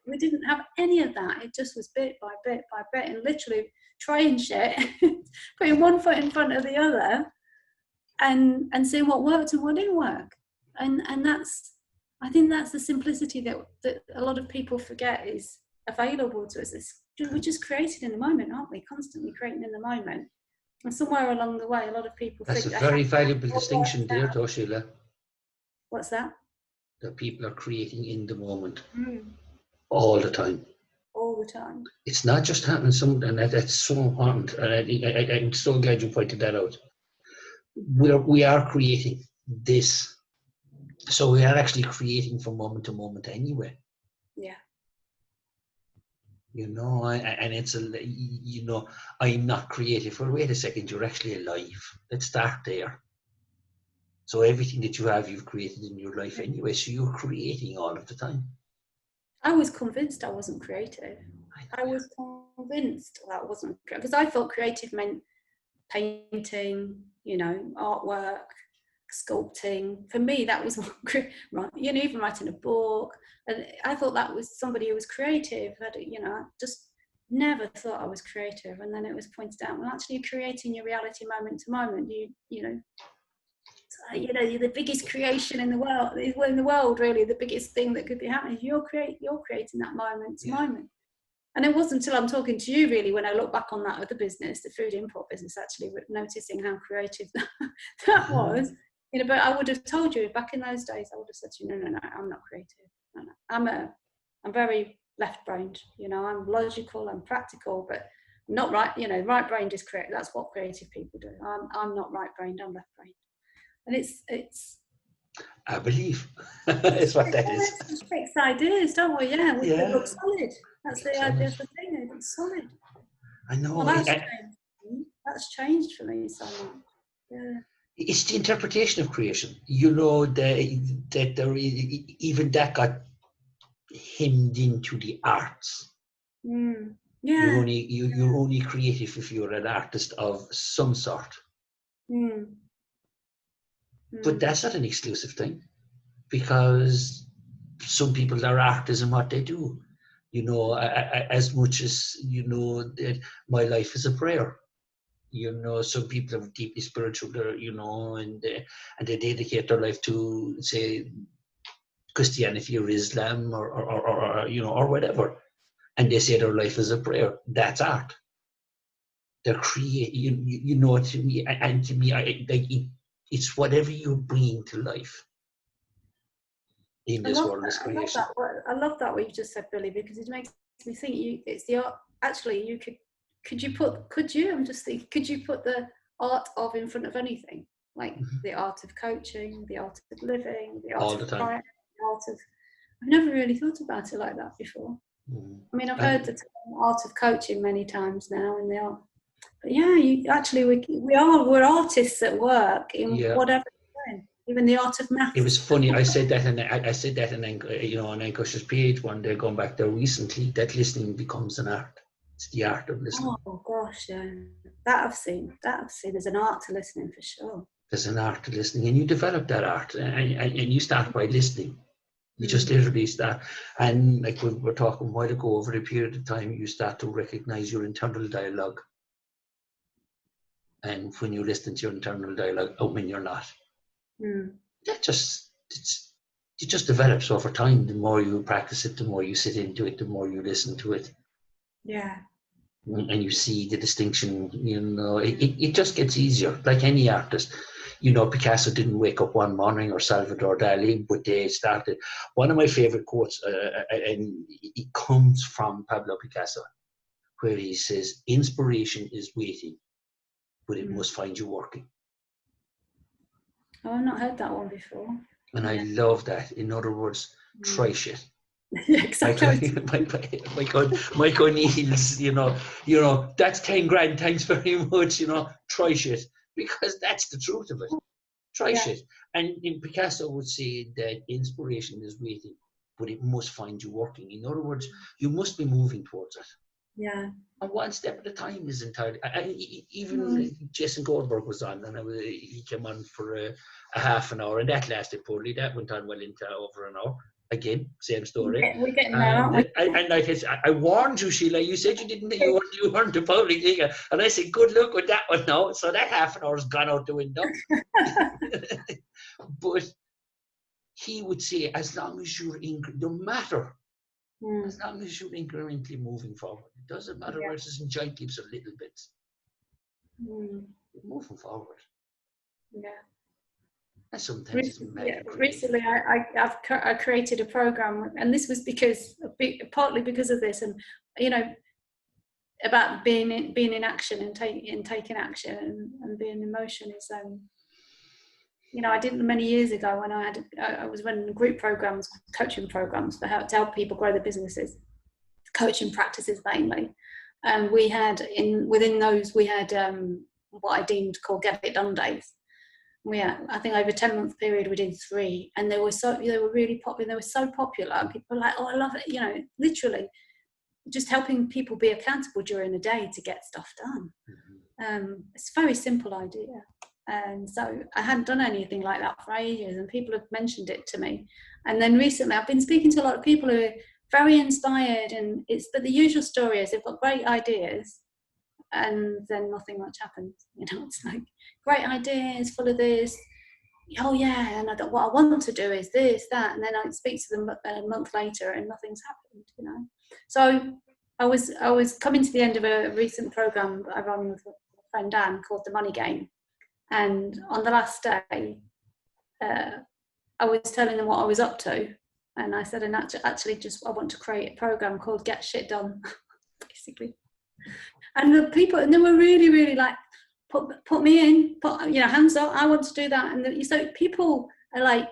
[SPEAKER 2] We didn't have any of that. It just was bit by bit by bit, and literally trying shit, putting one foot in front of the other, and seeing what worked and what didn't work. And I think that's the simplicity that a lot of people forget is available to us. We're just creating in the moment, aren't we? Constantly creating in the moment. And somewhere along the way, a lot of people
[SPEAKER 1] That's
[SPEAKER 2] think
[SPEAKER 1] a very valuable distinction there, though, Sheela.
[SPEAKER 2] What's that?
[SPEAKER 1] That people are creating in the moment all the time.
[SPEAKER 2] All the time.
[SPEAKER 1] It's not just happening. And that's so important. And I'm so glad you pointed that out. We are creating this. So we are actually creating from moment to moment anyway.
[SPEAKER 2] Yeah.
[SPEAKER 1] And it's I'm not creative. Well, wait a second, you're actually alive. Let's start there. So everything that you have, you've created in your life anyway. So you're creating all of the time.
[SPEAKER 2] I was convinced I wasn't creative. I was convinced that I wasn't, because I thought creative meant painting, artwork, sculpting. For me, that was even writing a book. And I thought that was somebody who was creative. I just never thought I was creative. And then it was pointed out, well, actually, you're creating your reality moment to moment. You're the biggest creation in the world. Really, the biggest thing that could be happening. You're creating that moment to moment. And it wasn't until I'm talking to you, really, when I look back on that other business, the food import business, actually noticing how creative that was. But I would have told you back in those days, I would have said to you, no, I'm not creative. No. I'm very left-brained. I'm logical, I'm practical, but not right. Right-brained is correct. That's what creative people do. I'm not right-brained. I'm left-brained, and it's.
[SPEAKER 1] I believe it's what that is.
[SPEAKER 2] It fix ideas, don't we? Yeah, we look solid. That's the thing. It looks solid.
[SPEAKER 1] I know.
[SPEAKER 2] Well, that's changed for me so much. Yeah.
[SPEAKER 1] It's the interpretation of creation. That there is, even that got hemmed into the arts.
[SPEAKER 2] Yeah.
[SPEAKER 1] You're only creative if you're an artist of some sort. But that's not an exclusive thing, because some people are artists in what they do. As much as that my life is a prayer. Some people are deeply spiritual, and they dedicate their life to, say, Christianity or Islam or whatever, and they say their life is a prayer. That's art. They're creating, to me, and to me, it's whatever you bring to life in this world is creation.
[SPEAKER 2] I love that what you just said, Billy, because it makes me think it's the art. Actually, you could could you? I'm just thinking, could you put the art of in front of anything? Like the art of coaching, the art of living, the art
[SPEAKER 1] All the
[SPEAKER 2] of
[SPEAKER 1] time.
[SPEAKER 2] crying, the art of. I've never really thought about it like that before. I mean, I've heard the term art of coaching many times now in the art. But yeah, we're artists at work in whatever we're doing. Even the art of maths.
[SPEAKER 1] It was funny. I said that, and I said that, on Ankush's page one day, going back there recently, that listening becomes an art. It's the art of listening.
[SPEAKER 2] Oh gosh, yeah. That I've seen. There's an art to listening for sure.
[SPEAKER 1] There's an art to listening, and you develop that art, and you start by listening. You just literally start, and like we were talking a while ago, over a period of time, you start to recognize your internal dialogue. And when you listen to your internal dialogue, out when you're not, it just develops over time. The more you practice it, the more you sit into it, the more you listen to it.
[SPEAKER 2] Yeah.
[SPEAKER 1] And you see the distinction. It just gets easier. Like any artist, Picasso didn't wake up one morning, or Salvador Dali, but they started. One of my favorite quotes, and it comes from Pablo Picasso, where he says, "Inspiration is waiting, but it must find you working."
[SPEAKER 2] Oh, I've not heard that one before.
[SPEAKER 1] And I love that. In other words, try shit.
[SPEAKER 2] Yeah, exactly.
[SPEAKER 1] Mike O'Neill's, that's 10 grand, thanks very much, try shit. Because that's the truth of it. Try shit. And Picasso would say that inspiration is waiting, but it must find you working. In other words, you must be moving towards it.
[SPEAKER 2] Yeah.
[SPEAKER 1] And one step at a time is entirely. Even Jason Goldberg was on, and he came on for a half an hour, and that lasted poorly. That went on well into over an hour. Again, same story.
[SPEAKER 2] We're getting there, aren't we?
[SPEAKER 1] And like I warned you, Sheela. You said you weren't a public figure, and I said, good luck with that one now. So that half an hour's gone out the window. But he would say, as long as you're no matter. As long as you're incrementally moving forward, it doesn't matter whether it's in giant leaps or little bits. You're moving forward.
[SPEAKER 2] Yeah.
[SPEAKER 1] And sometimes
[SPEAKER 2] recently, I created a program, and this was partly because of this, and about being in action and taking action and being in motion is I did many years ago when I was running group programs, coaching programs to help people grow their businesses, coaching practices mainly. And we had within those what I deemed called Get It Done days. I think over a 10-month period we did 3, and they were really popular. They were so popular, and people were like, "Oh, I love it!" Literally, just helping people be accountable during the day to get stuff done. It's a very simple idea. And so I hadn't done anything like that for ages, and people have mentioned it to me. And then recently I've been speaking to a lot of people who are very inspired, but the usual story is they've got great ideas and then nothing much happens. It's like great ideas full of this. Oh yeah, and I thought what I want to do is this, that, and then I speak to them a month later and nothing's happened. So I was coming to the end of a recent program that I run with a friend Dan called The Money Game. And on the last day, I was telling them what I was up to. And I said, and actually I want to create a program called Get Shit Done, basically. And the people, and they were really, really like, put me in, hands up, I want to do that. And so people are like,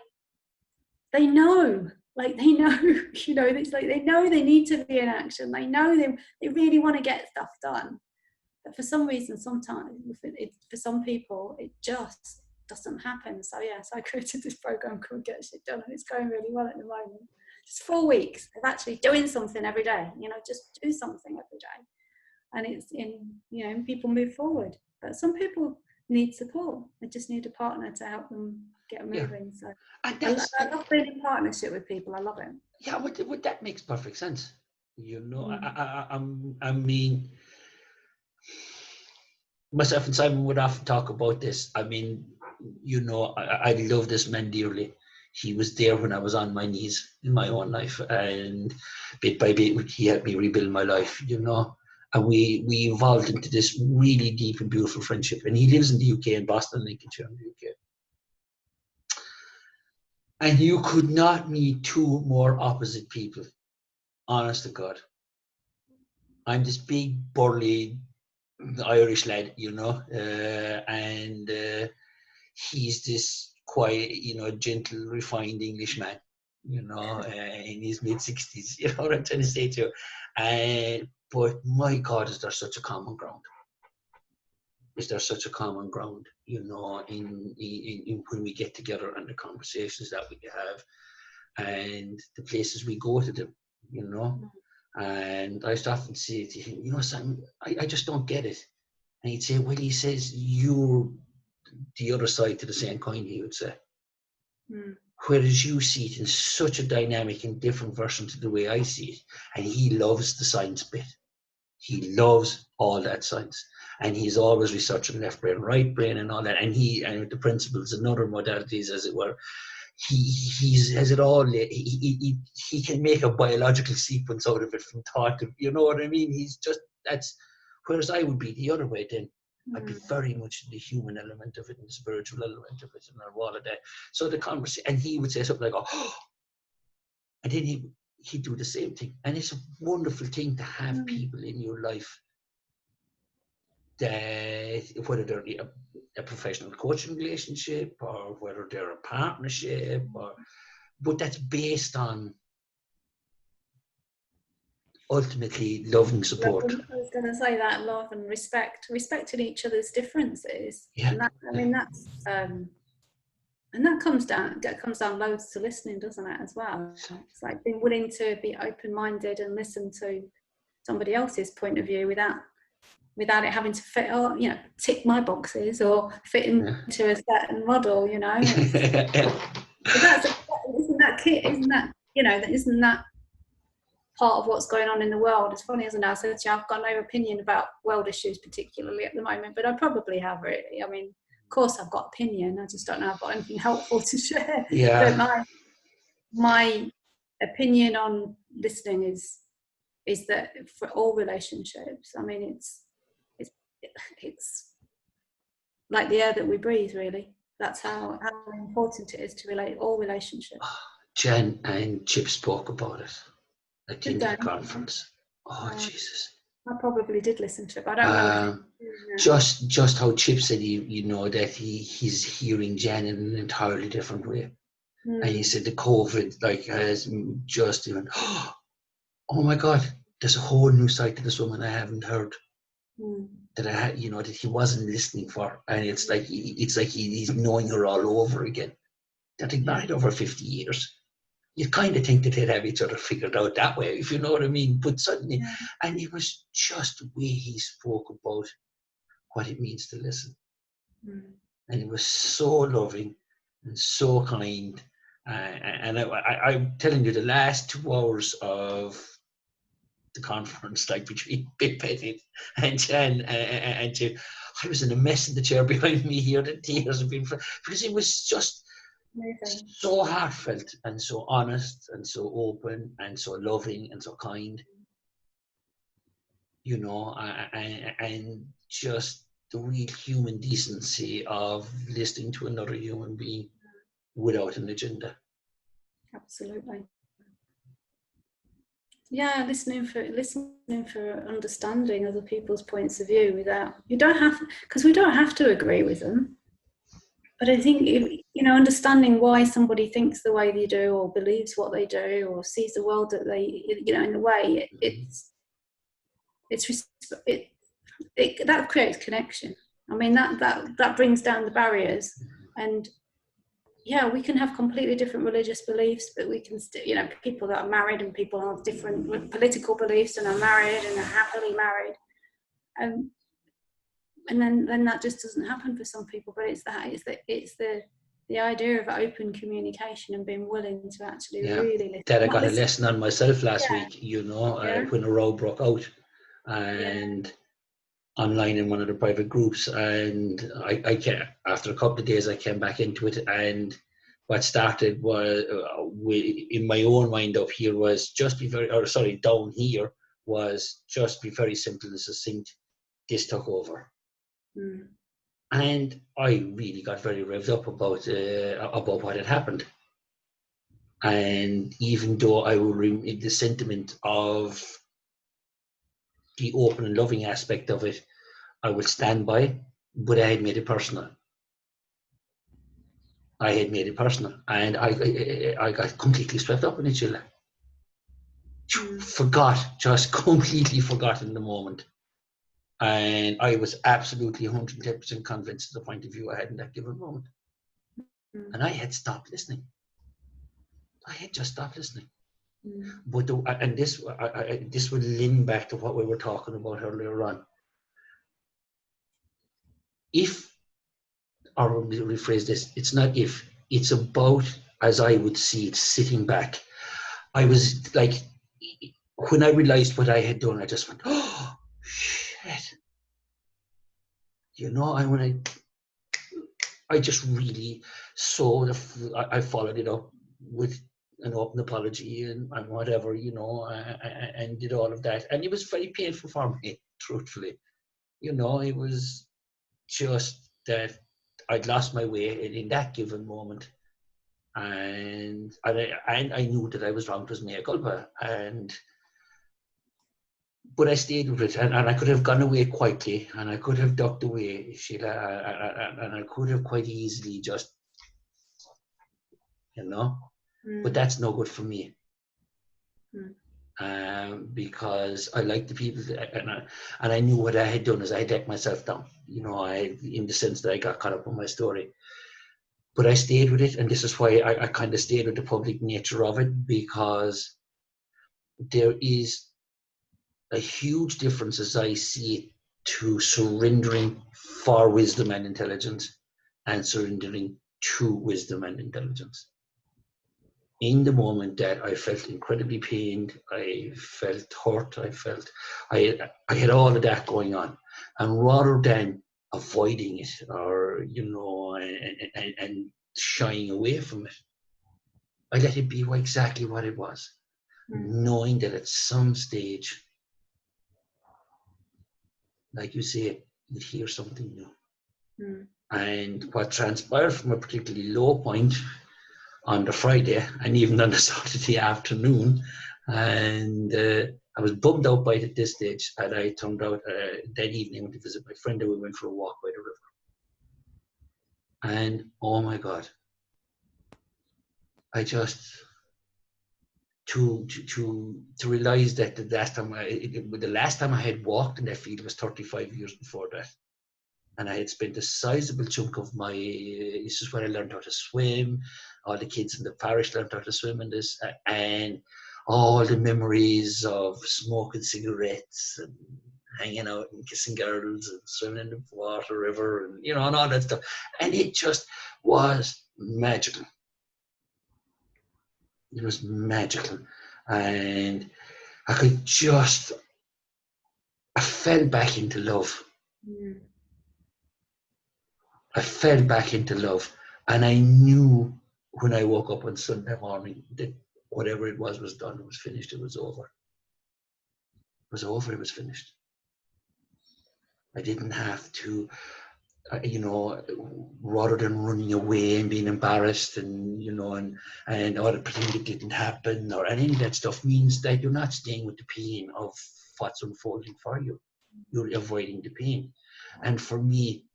[SPEAKER 2] they know, it's like they know they need to be in action. They know they really want to get stuff done. But for some reason, sometimes for some people, it just doesn't happen. So I created this program called Get Shit Done, and it's going really well at the moment. It's 4 weeks of actually doing something every day. Just do something every day, and it's people move forward. But some people need support. They just need a partner to help them get moving. So I love being in partnership with people. I love it.
[SPEAKER 1] Yeah, that makes perfect sense. I mean. Myself and Simon would often talk about this. I mean, I love this man dearly. He was there when I was on my knees in my own life, and bit by bit, he helped me rebuild my life, and we evolved into this really deep and beautiful friendship. And he lives in the UK, in Boston, Lincolnshire, in the UK. And you could not meet 2 more opposite people, honest to God. I'm this big, burly, Irish lad, you know, and he's this quiet, you know, gentle, refined Englishman, you know, in his mid-60s, you know what I'm trying to say to you. But my God, is there such a common ground? Is there such a common ground, you know, in when we get together and the conversations that we have and the places we go to them, you know? And I used to often say to him, you know, Sam, I just don't get it. And he'd say, well, he says, you're the other side to the same coin, he would say. Whereas you see it in such a dynamic and different version to the way I see it. And he loves the science bit. He loves all that science. And he's always researching left brain, right brain, and all that. And and the principles and other modalities, as it were, he has it all. He can make a biological sequence out of it from thought to, you know what I mean? That's, whereas I would be the other way then. I'd be very much in the human element of it and the spiritual element of it and all of that. So the conversation, and he would say something like, oh, and then he'd do the same thing. And it's a wonderful thing to have people in your life that, whether they're a professional coaching relationship or whether they're a partnership, but that's based on ultimately love and support.
[SPEAKER 2] I was going to say that, love and respecting each other's differences.
[SPEAKER 1] Yeah.
[SPEAKER 2] And that, I mean, that's and that comes down loads to listening, doesn't it, as well? It's like being willing to be open-minded and listen to somebody else's point of view without it having to fit, or, you know, tick my boxes or fit into a certain model, you know. But isn't that key? Isn't that, you know, isn't that part of what's going on in the world? It's funny, isn't it? I said to you, I've got no opinion about world issues particularly at the moment, but I probably have, really. I mean, of course I've got opinion, I just don't know I've got anything helpful to share.
[SPEAKER 1] Yeah.
[SPEAKER 2] But my opinion on listening is that for all relationships, I mean, it's like the air that we breathe, really. That's how important it is to relate all relationships.
[SPEAKER 1] Jen and Chip spoke about it at the end of the conference. Oh, Jesus.
[SPEAKER 2] I probably did listen to it, but I don't remember.
[SPEAKER 1] Just how Chip said, you know, that he's hearing Jen in an entirely different way. And he said the COVID, like, has just even, oh my God, there's a whole new side to this woman I haven't heard. That I had, you know, that he wasn't listening for. And it's like he's knowing her all over again. They've been married over 50 years. You kind of think that they'd have each other figured out that way, if you know what I mean. But suddenly, and it was just the way he spoke about what it means to listen. And it was so loving and so kind. And I'm telling you, the last 2 hours of the conference, like between Big Petty and Jen and Jim, I was in a mess in the chair behind me here. The tears have been, because it was just so heartfelt and so honest and so open and so loving and so kind, you know, and just the real human decency of listening to another human being without an agenda.
[SPEAKER 2] Absolutely. Yeah, listening for understanding other people's points of view without, we don't have to agree with them. But I think, you know, understanding why somebody thinks the way they do, or believes what they do, or sees the world that they, you know, in a way, that creates connection. I mean, that brings down the barriers. And yeah, we can have completely different religious beliefs, but we can still, you know, people that are married and people have different political beliefs and are married and are happily married. And then that just doesn't happen for some people. But it's the idea of open communication and being willing to actually really listen.
[SPEAKER 1] That I got a lesson on myself last week, you know, when a row broke out, and online in one of the private groups, and I came, after a couple of days I came back into it, and what started was in my own mind up here was down here was just be very simple and succinct. This took over. And I really got very revved up about what had happened. And even though I will read the sentiment of the open and loving aspect of it, I would stand by, but I had made it personal. I had made it personal, and I got completely swept up in it, Sheela. Just completely forgot in the moment. And I was absolutely 110% convinced of the point of view I had in that given moment. And I had stopped listening. I had just stopped listening. But this would link back to what we were talking about earlier on. Or rephrase this, it's not if, it's about, as I would see it, sitting back. I was like, when I realized what I had done, I just went, oh, shit. And when I just really saw I followed it up with an open apology and whatever, and did all of that. And it was very painful for me, truthfully. It was just that I'd lost my way in that given moment. And I knew that I was wrong. It was mea culpa. But I stayed with it, and I could have gone away quietly, and I could have ducked away, Sheela, and I could have quite easily just, but that's no good for me. Because I like the people, and I knew what I had done is I let myself down, in the sense that I got caught up in my story. But I stayed with it, and this is why I kind of stayed with the public nature of it, because there is a huge difference, as I see it, to surrendering for wisdom and intelligence and surrendering to wisdom and intelligence. In the moment that I felt incredibly pained, I felt hurt, I had all of that going on. And rather than avoiding it or, and shying away from it, I let it be exactly what it was, knowing that at some stage, like you say, you'd hear something new. And what transpired from a particularly low point on the Friday and even on the Saturday afternoon, and I was bummed out by it at this stage, and I turned out that evening went to visit my friend, and we went for a walk by the river. And oh my God, I just to realize that the last time I had walked in that field was 35 years before that. And I had spent a sizable chunk of this is where I learned how to swim. All the kids in the parish learned how to swim in this, and all the memories of smoking cigarettes and hanging out and kissing girls and swimming in the water river and, and all that stuff. And it just was magical. It was magical. And I fell back into love. I fell back into love, and I knew when I woke up on Sunday morning that whatever it was done, it was finished, it was over. It was over, it was finished. I didn't have to, rather than running away and being embarrassed and, or pretending it didn't happen or any of that stuff, means that you're not staying with the pain of what's unfolding for you. You're avoiding the pain. And for me,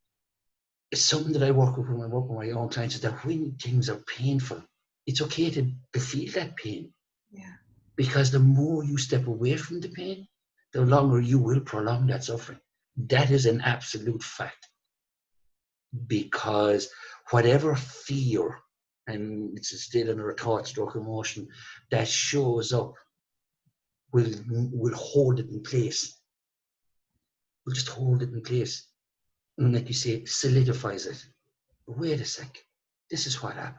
[SPEAKER 1] it's something that I work with when I work with my own clients, is that when things are painful, it's okay to feel that pain.
[SPEAKER 2] Yeah.
[SPEAKER 1] Because the more you step away from the pain, the longer you will prolong that suffering. That is an absolute fact. Because whatever fear, and it's a state under a thought stroke emotion, that shows up will hold it in place. Will just hold it in place. And like you say, solidifies it. Wait a sec, this is what happened.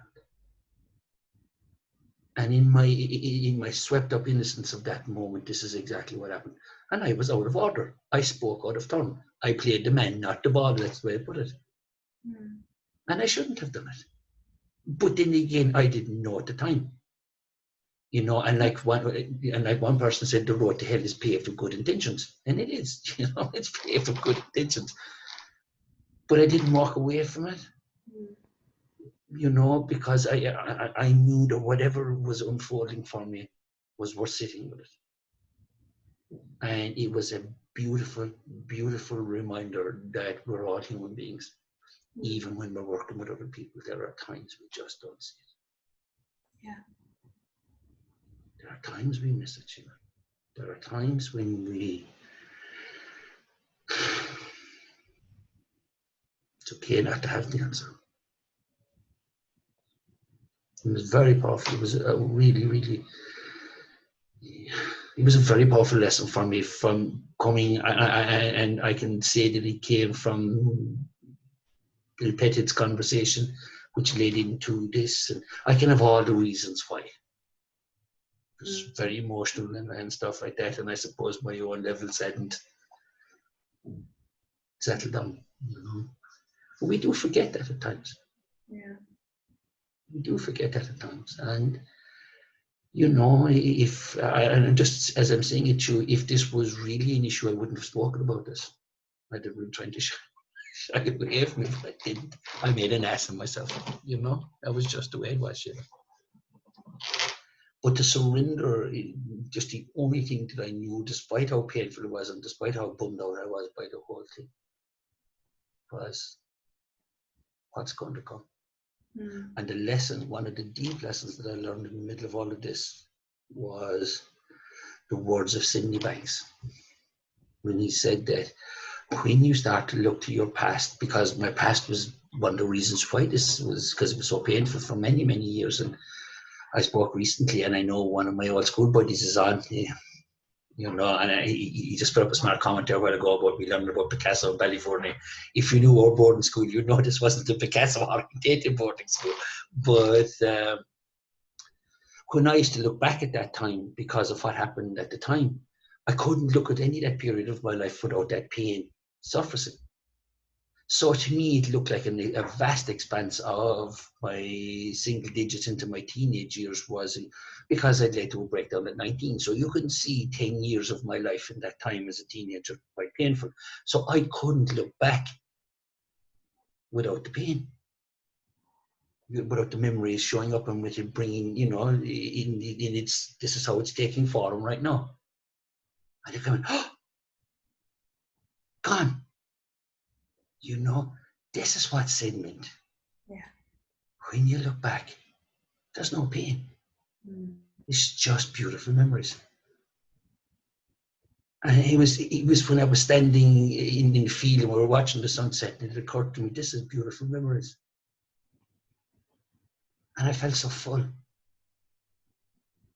[SPEAKER 1] And in my swept up innocence of that moment, this is exactly what happened. And I was out of order. I spoke out of turn. I played the man, not the ball, that's the way I put it. And I shouldn't have done it. But then again, I didn't know at the time. And like one person said, the road to hell is paved with good intentions. And it is, it's paved with good intentions. But I didn't walk away from it. Because I knew that whatever was unfolding for me was worth sitting with it. And it was a beautiful, beautiful reminder that we're all human beings. Even when we're working with other people, there are times we just don't see it.
[SPEAKER 2] Yeah.
[SPEAKER 1] There are times we miss it, Sheela. There are times when it's okay not to have the answer. It was very powerful. It was a really, really, it was a very powerful lesson for me from coming, and I can say that it came from Bill Pettit's conversation, which led into this. And I can have all the reasons why. It was very emotional and stuff like that. And I suppose my own levels hadn't settled down, you know. But we do forget that at times.
[SPEAKER 2] Yeah.
[SPEAKER 1] We do forget that at times. And, you know, if, and just as I'm saying it to you, if this was really an issue, I wouldn't have spoken about this. I'd have been trying to shy away from it, but I didn't. I made an ass of myself, you know. That was just the way it was, you know. But to surrender, just the only thing that I knew, despite how painful it was and despite how bummed out I was by the whole thing, was what's going to come. And the lesson, one of the deep lessons that I learned in the middle of all of this was the words of Sidney Banks. When he said that when you start to look to your past, because my past was one of the reasons why this was, because it was so painful for many, many years. And I spoke recently, and I know one of my old school buddies is on, you know, and he just put up a smart comment there a while ago about me learning about Picasso and Ballyforney. If you knew our boarding school, you'd know this wasn't a Picasso orientated boarding school. But when I used to look back at that time, because of what happened at the time, I couldn't look at any of that period of my life without that pain surfacing. So to me, it looked like a vast expanse of my single digits into my teenage years was because I'd led to a breakdown at 19. So you can see 10 years of my life in that time as a teenager, quite painful. So I couldn't look back without the pain, without the memories showing up and with it bringing, you know, in its, this is how it's taking form right now. And you're going, oh, gone. You know, this is what sin meant.
[SPEAKER 2] Yeah.
[SPEAKER 1] When you look back, there's no pain. It's just beautiful memories. And it was when I was standing in the field and we were watching the sunset, and it occurred to me, this is beautiful memories. And I felt so full.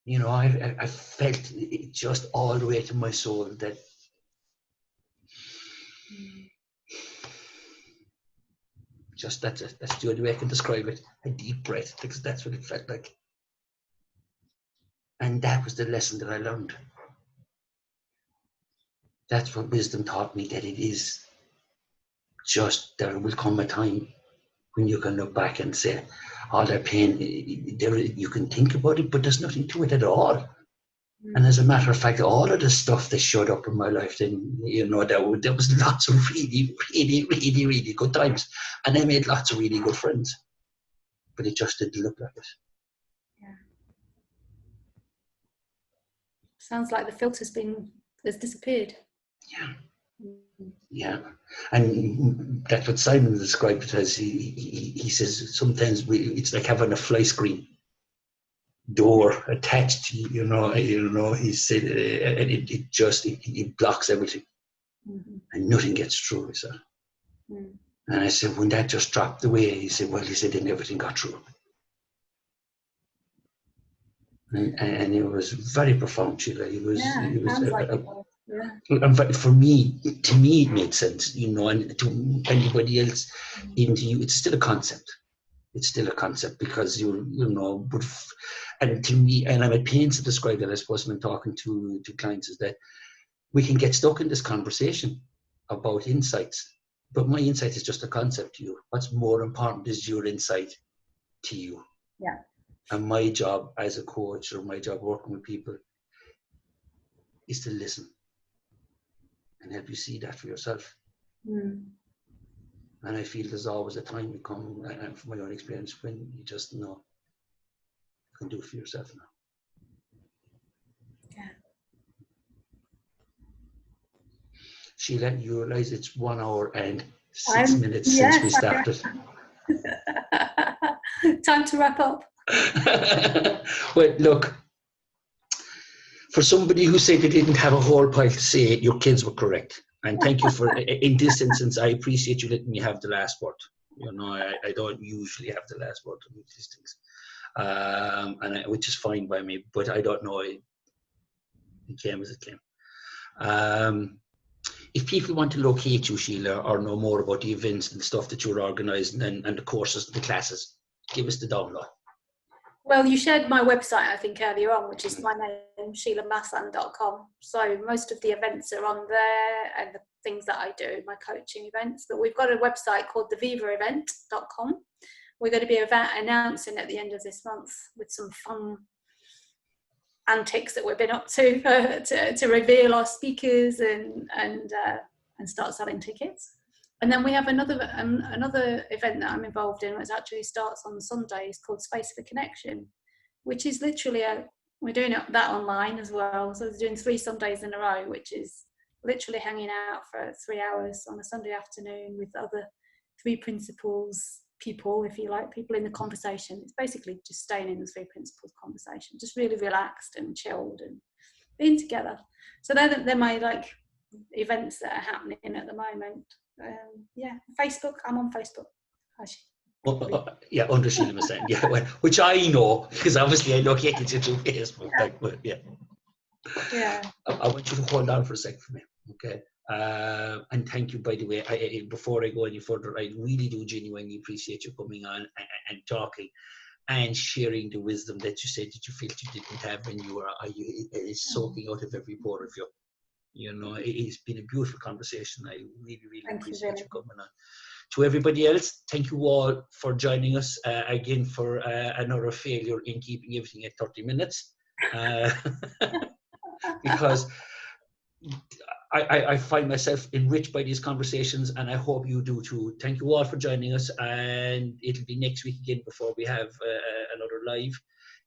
[SPEAKER 1] You know, I felt it just all the way to my soul that just that's the only way I can describe it. A deep breath, because that's what it felt like. And that was the lesson that I learned. That's what wisdom taught me, that it is just, there will come a time when you can look back and say, all that pain, you can think about it, but there's nothing to it at all. And as a matter of fact, all of the stuff that showed up in my life, then, you know, there was lots of really, really, really, really good times. And I made lots of really good friends. But it just didn't look like it.
[SPEAKER 2] Yeah. Sounds like the filter's has disappeared.
[SPEAKER 1] Yeah. Yeah. And that's what Simon described it as. He says sometimes it's like having a fly screen door attached to you know, he said, and it blocks everything. And nothing gets through, he said. And I said, when that just dropped away, he said, then everything got through. And it was very profound, Sheela. It was, and for me, to me, it made sense, you know, and to anybody else, even to you, it's still a concept. It's still a concept because you know, but and to me, and I'm at pains to describe that, I suppose, when I'm talking to clients, is that we can get stuck in this conversation about insights, but my insight is just a concept to you. What's more important is your insight to you.
[SPEAKER 2] Yeah.
[SPEAKER 1] And my job as a coach, or my job working with people, is to listen and help you see that for yourself. And I feel there's always a time to come, and from my own experience, when you just know you can do it for yourself now.
[SPEAKER 2] Yeah.
[SPEAKER 1] Sheela, you realise it's 1 hour and 6 minutes since
[SPEAKER 2] Yes,
[SPEAKER 1] we started.
[SPEAKER 2] Time to wrap up.
[SPEAKER 1] Well, look, for somebody who said they didn't have a whole pile to say, your kids were correct. And thank you for, in this instance, I appreciate you letting me have the last word. You know, I don't usually have the last word on these things, which is fine by me, but I don't know. It came as it came. If people want to locate you, Sheela, or know more about the events and the stuff that you're organising and the courses, the classes, give us the download.
[SPEAKER 2] Well, you shared my website, I think, earlier on, which is my name, SheelaMasand.com. So most of the events are on there and the things that I do, my coaching events. But we've got a website called thevivaevent.com. We're going to be announcing at the end of this month with some fun antics that we've been up to reveal our speakers and start selling tickets. And then we have another event that I'm involved in, which actually starts on Sundays, called Space for Connection, which is literally we're doing that online as well. So we're doing 3 Sundays in a row, which is literally hanging out for 3 hours on a Sunday afternoon with other 3 principles people, if you like, people in the conversation. It's basically just staying in the 3 principles conversation, just really relaxed and chilled and being together. So they're my events that are happening at the moment. Facebook. I'm on Facebook.
[SPEAKER 1] Yeah, under Sheela Masand. Yeah, well, which I know because obviously I located you through Facebook. But yeah. I want you to hold on for a second for me, okay? And thank you, by the way. Before I go any further, I really do genuinely appreciate you coming on and talking and sharing the wisdom that you said that you felt you didn't have when you were. It is soaking out of every pore of you. You know, it's been a beautiful conversation. I really, really appreciate you coming on. To everybody else, thank you all for joining us again for another failure in keeping everything at 30 minutes. Because I find myself enriched by these conversations, and I hope you do too. Thank you all for joining us, and it'll be next week again before we have another live.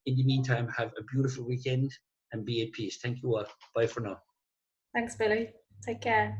[SPEAKER 1] In the meantime, have a beautiful weekend and be at peace. Thank you all. Bye for now.
[SPEAKER 2] Thanks, Billy. Take care.